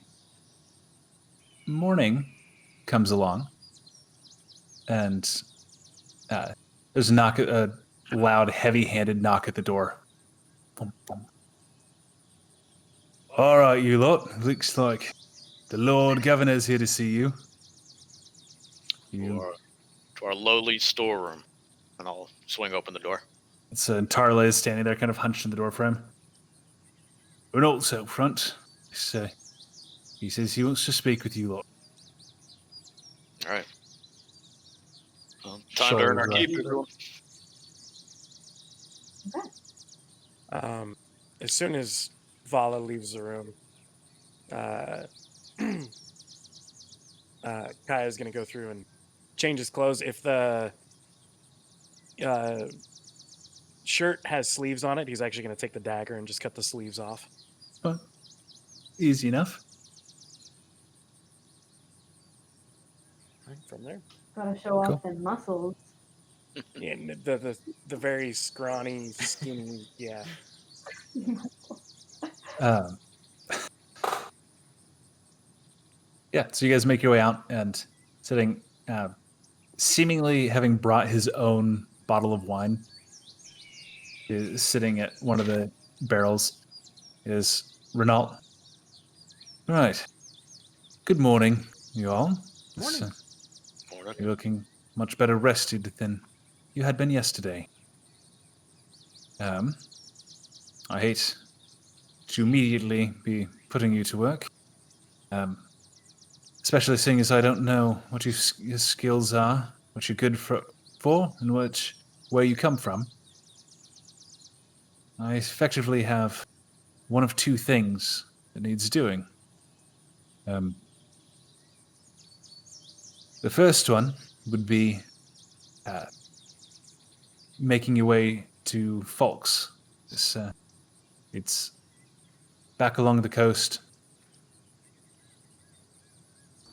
morning comes along, and there's a loud, heavy-handed knock at the door. Boom, boom. All right, you lot. Looks like the Lord Governor's here to see you. You are to our lowly storeroom. And I'll swing open the door. It's Tarla is standing there, kind of hunched in the door frame. Renault's out front. He says he wants to speak with you lot. All right. Well, time to earn our keep, everyone. As soon as Vala leaves the room, Kaya's going to go through and change his clothes. If the shirt has sleeves on it, he's actually going to take the dagger and just cut the sleeves off. But easy enough. Right, from there. Gotta show Cool. off them muscles. Yeah, and the very scrawny, skinny, yeah. Yeah, so you guys make your way out and sitting, seemingly having brought his own bottle of wine, is sitting at one of the barrels, is Renault. Right. Good morning, you all. Morning. Morning. You're looking much better rested than you had been yesterday. I hate to immediately be putting you to work. Especially seeing as I don't know what your skills are, what you're good for, and where you come from. I effectively have one of two things that needs doing. The first one would be making your way to Folks. It's back along the coast.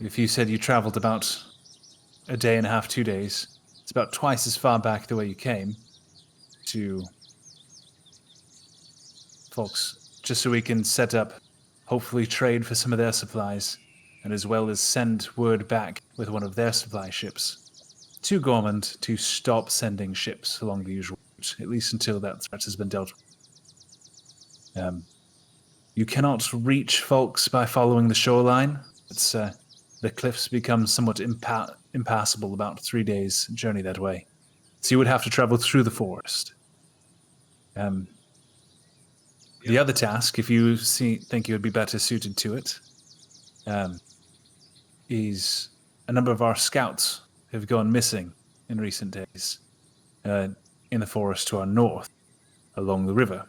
If you said you traveled about a day and a half, 2 days, it's about twice as far back the way you came to Folks, just so we can set up, hopefully trade for some of their supplies, and as well as send word back with one of their supply ships to Gormund to stop sending ships along the usual route, at least until that threat has been dealt with. You cannot reach Folks by following the shoreline. The cliffs become somewhat impassable about 3 days' journey that way. So you would have to travel through the forest. The other task, if you think you would be better suited to it, is a number of our scouts have gone missing in recent days in the forest to our north, along the river.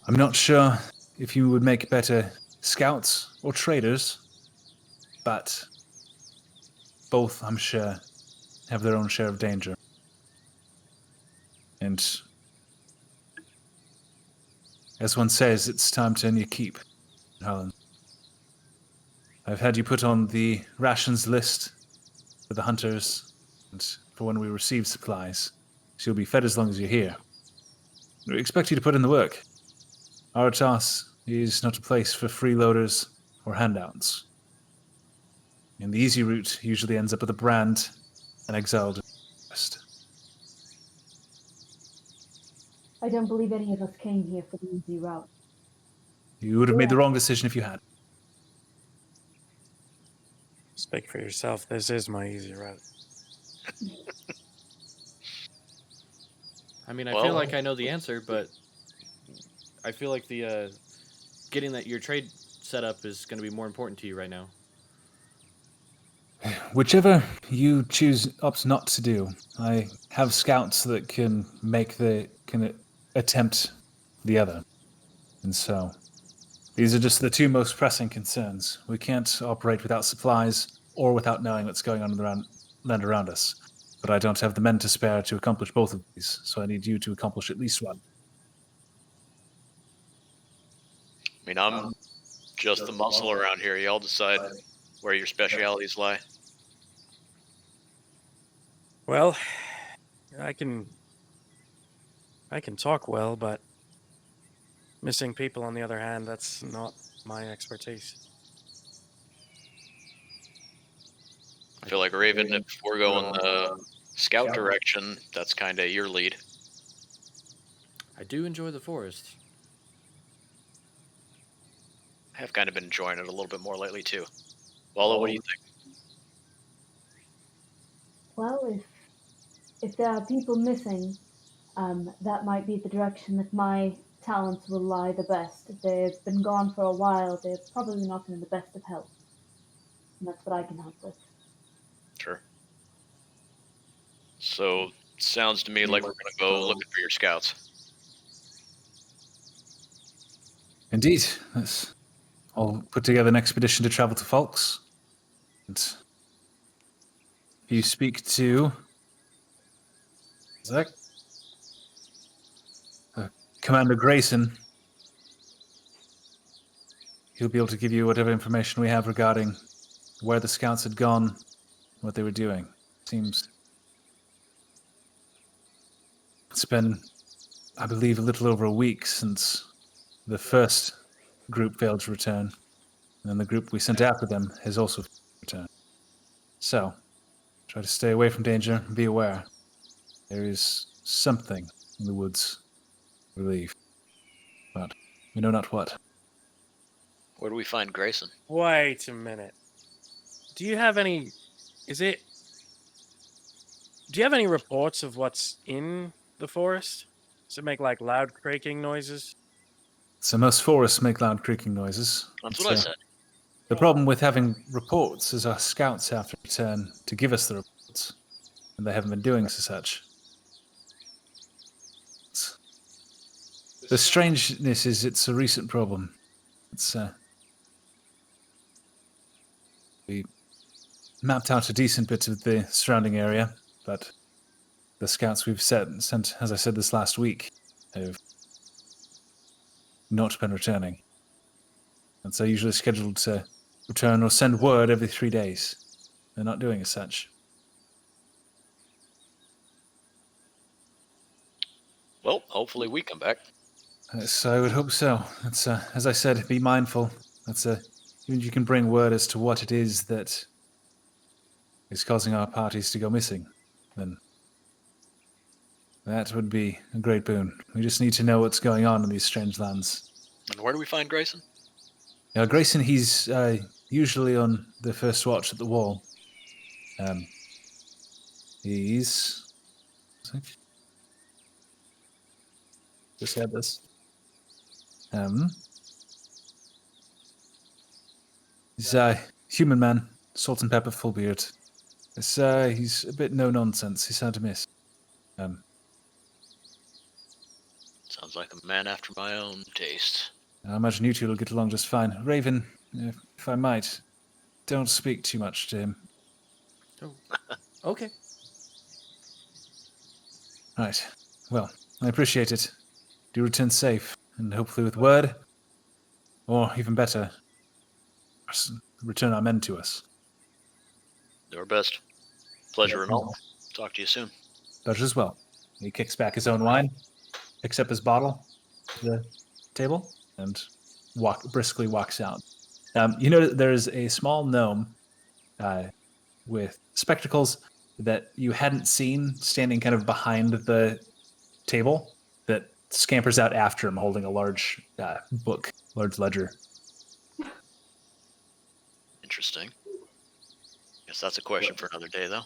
I'm not sure if you would make better scouts or traders, but both, I'm sure, have their own share of danger. And as one says, it's time to earn your keep, Harlan. I've had you put on the rations list for the hunters and for when we receive supplies, so you'll be fed as long as you're here. We expect you to put in the work. Aretas is not a place for freeloaders or handouts. And the easy route usually ends up with a brand and exiled in the west. I don't believe any of us came here for the easy route. You would have made the wrong decision if you had. Speak for yourself. This is my easy route. I mean, I feel like I know the answer, but I feel like the getting your trade set up is going to be more important to you right now. Whichever you opt not to do, I have scouts that can attempt the other. And so, these are just the two most pressing concerns. We can't operate without supplies or without knowing what's going on in the land around us. But I don't have the men to spare to accomplish both of these, so I need you to accomplish at least one. I mean, I'm just the muscle around here. Y'all decide where your specialities lie. Well, I can talk well, but missing people, on the other hand, that's not my expertise. I feel like Raven, if we're going the scout direction, that's kind of your lead. I do enjoy the forest. I have kind of been enjoying it a little bit more lately, too. Walla, what do you think? Well, if there are people missing, that might be the direction that my talents will lie the best. If they've been gone for a while, they're probably not in the best of health. And that's what I can help with. Sure. So, sounds to me like we're going to go looking for your scouts. Indeed. Let's all put together an expedition to travel to Falks. And if you speak to Zach, Commander Grayson, he'll be able to give you whatever information we have regarding where the scouts had gone, what they were doing. Seems it's been, I believe, a little over a week since the first group failed to return, and the group we sent after them has also returned. So, try to stay away from danger and be aware. There is something in the woods, I believe, but we know not what. Where do we find Grayson? Wait a minute. Do you have any reports of what's in the forest? Does it make like loud creaking noises? So most forests make loud creaking noises. That's what I said. The problem with having reports is our scouts have to return to give us the reports, and they haven't been doing such. The strangeness is it's a recent problem. We mapped out a decent bit of the surrounding area, but the scouts we've sent, as I said this last week, have not been returning. And so usually scheduled to return or send word every 3 days. They're not doing as such. Well, hopefully we come back. So I would hope so. That's as I said, be mindful. Even if you can bring word as to what it is that is causing our parties to go missing, then that would be a great boon. We just need to know what's going on in these strange lands. And where do we find Grayson? Now, Grayson, he's usually on the first watch at the wall. He's... Just had this. He's a human man, salt and pepper, full beard. He's a bit no nonsense. He's hard to miss. Sounds like a man after my own taste. I imagine you two will get along just fine. Raven, if I might, don't speak too much to him. Oh, okay. Right. Well, I appreciate it. Do return safe, and hopefully with word, or even better, return our men to us. Do our best. Pleasure and all. Talk to you soon. Pleasure as well. He kicks back his own wine, picks up his bottle, to the table, and briskly walks out. You know, there's a small gnome with spectacles that you hadn't seen standing kind of behind the table that scampers out after him holding a large large ledger. Interesting. Guess that's a question for another day, though.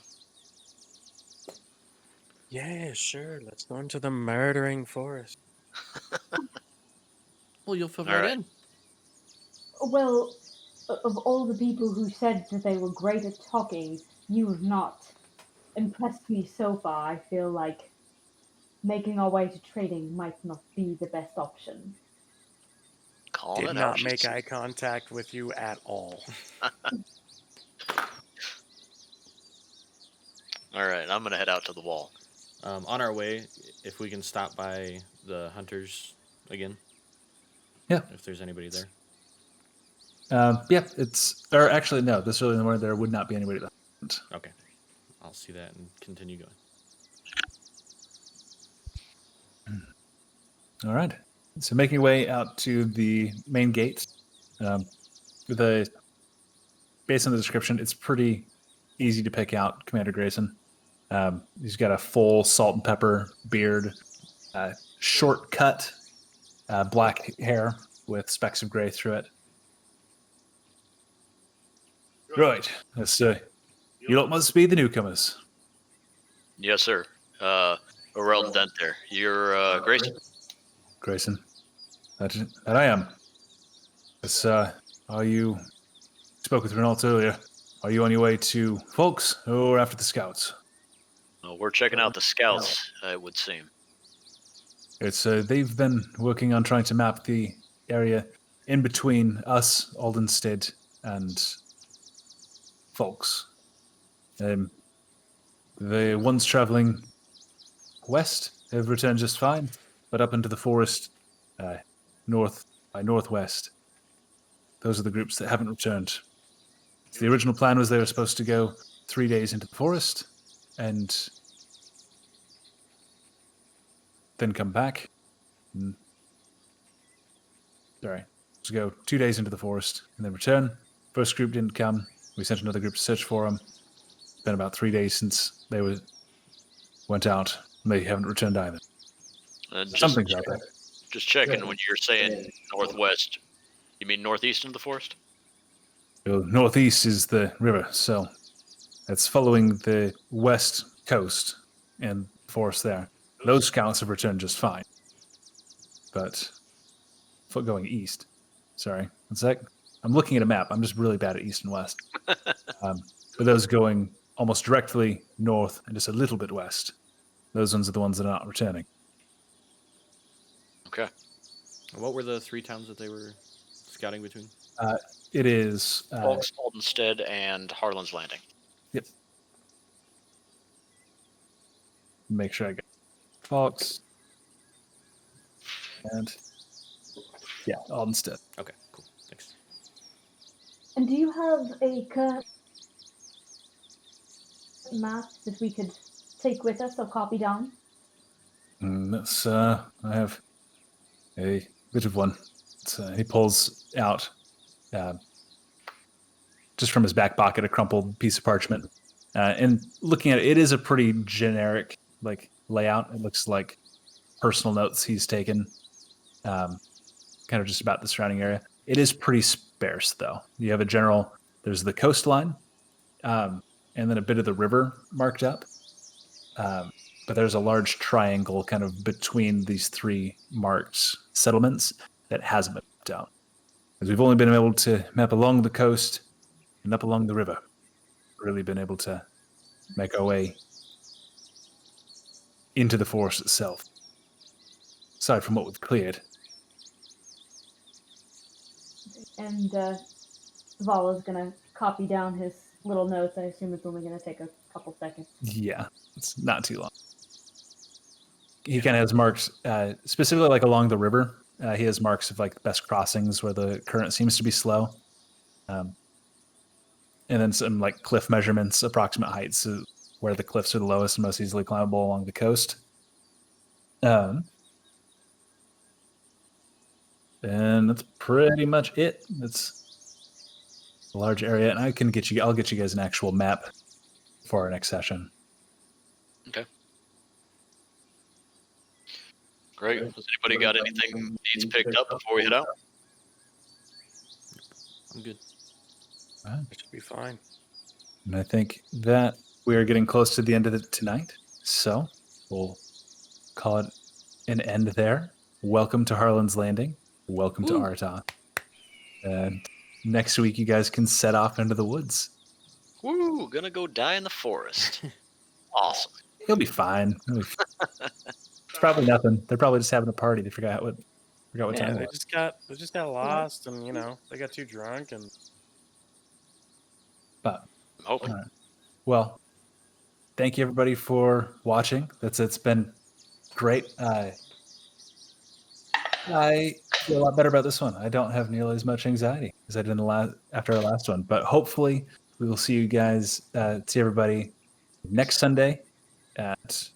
Yeah, sure. Let's go into the murdering forest. Well, you'll fit All right right. in. Well, of all the people who said that they were great at talking, you have not impressed me so far. I feel like making our way to trading might not be the best option. Call Did it not out. make eye contact with you at all. All right, I'm going to head out to the wall. On our way, if we can stop by the hunters again. Yeah. If there's anybody there. Or actually, no, this early in the morning there would not be anybody left. Okay. I'll see that and continue going. All right. So making your way out to the main gate, based on the description, it's pretty easy to pick out Commander Grayson. He's got a full salt and pepper beard, short cut, black hair with specks of gray through it. Right. You lot must be the newcomers. Yes, sir. Orel Dent there. You're Grayson? Grayson. That I am. It's, are you... Spoke with Renault earlier. Are you on your way to Folks or after the Scouts? We're checking out the scouts, it would seem. It's, they've been working on trying to map the area in between us, Aldenstead, and Folks. The ones traveling west have returned just fine, but up into the forest, north by northwest, those are the groups that haven't returned. So the original plan was they were supposed to go 3 days into the forest and then come back. To go 2 days into the forest and then return. First group didn't come. We sent another group to search for them. It's been about 3 days since they went out. And they haven't returned either. Something's out there. Just checking, when you're saying northwest, you mean northeast into the forest? Well, northeast is the river, so it's following the west coast and forest there. Those scouts have returned just fine. But going east. Sorry, one sec. I'm looking at a map. I'm just really bad at east and west. But those going almost directly north and just a little bit west. Those ones are the ones that are not returning. Okay. What were the 3 towns that they were scouting between? It is... Folks, Aldenstead, and Harlan's Landing. Yep. Make sure I get Fox. And... yeah, Aldenstead. Okay, cool. Thanks. And do you have a current map that we could take with us or copy down? That's, I have a bit of one. He pulls out, just from his back pocket, a crumpled piece of parchment. And looking at it, it is a pretty generic layout. It looks like personal notes he's taken, kind of just about the surrounding area. It is pretty sparse, though. You have there's the coastline, and then a bit of the river marked up. But there's a large triangle kind of between these 3 marked settlements that hasn't been mapped out. Because we've only been able to map along the coast and up along the river. Really been able to make our way into the forest itself. Aside from what we've cleared. And Vala's gonna copy down his little notes. I assume it's only gonna take a couple seconds. Yeah, it's not too long. He kind of has marks, specifically along the river. He has marks of best crossings where the current seems to be slow. And then some cliff measurements, approximate heights where the cliffs are the lowest and most easily climbable along the coast. And that's pretty much it. It's a large area, and I'll get you guys an actual map for our next session. Okay. Great. Has anybody got anything needs picked up before we head out? I'm good. It should be fine. And I think that we are getting close to the end of it tonight. So we'll call it an end there. Welcome to Harlan's Landing. Welcome to Aretas. And next week, you guys can set off into the woods. Woo! Gonna go die in the forest. Awesome. He'll be fine. It's probably nothing. They're probably just having a party. They forgot what time They it was. just got lost, and they got too drunk, and But I'm hoping. all right. Well, thank you everybody for watching. It's been great. I feel a lot better about this one. I don't have nearly as much anxiety as I did after our last one. But hopefully, we will see you guys. See everybody next Sunday at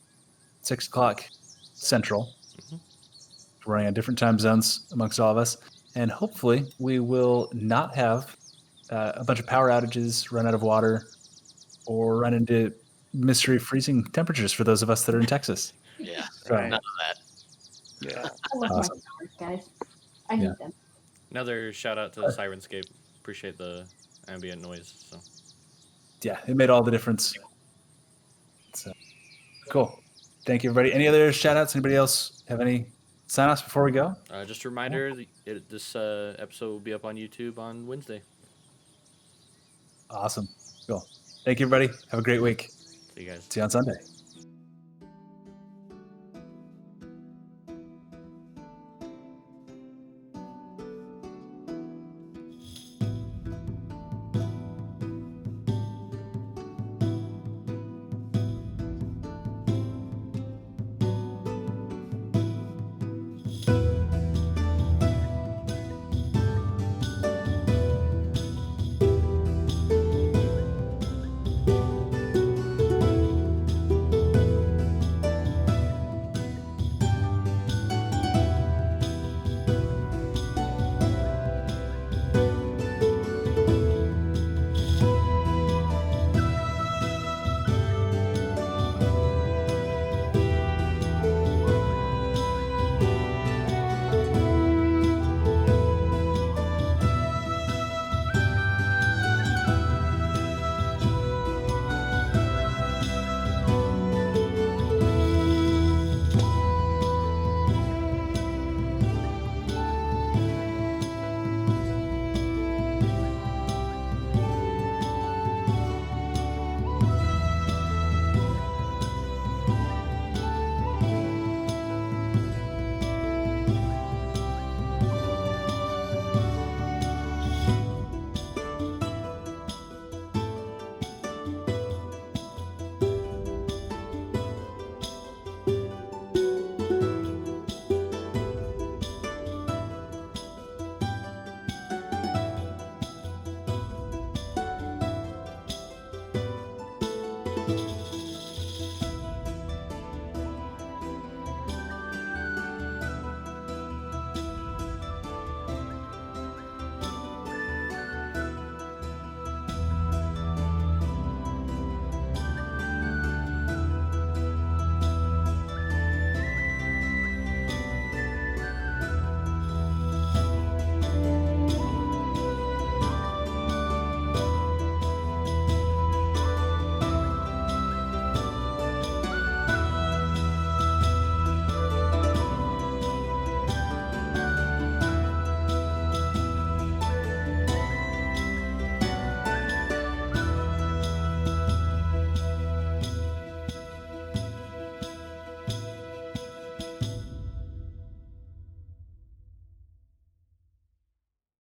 6:00 Central. Mm-hmm. We're running on different time zones amongst all of us, and hopefully, we will not have a bunch of power outages, run out of water, or run into mystery freezing temperatures for those of us that are in Texas. Yeah. Right. None of that. yeah. I love Awesome. my powers, guys. I need them. Another shout out to Syrinscape. Appreciate the ambient noise. So Yeah, it made all the difference. So, Cool. Thank you, everybody. Any other shout outs? Anybody else have any sign offs before we go? Just a reminder, this episode will be up on YouTube on Wednesday. Awesome. Cool. Thank you, everybody. Have a great week. See you guys. See you on Sunday.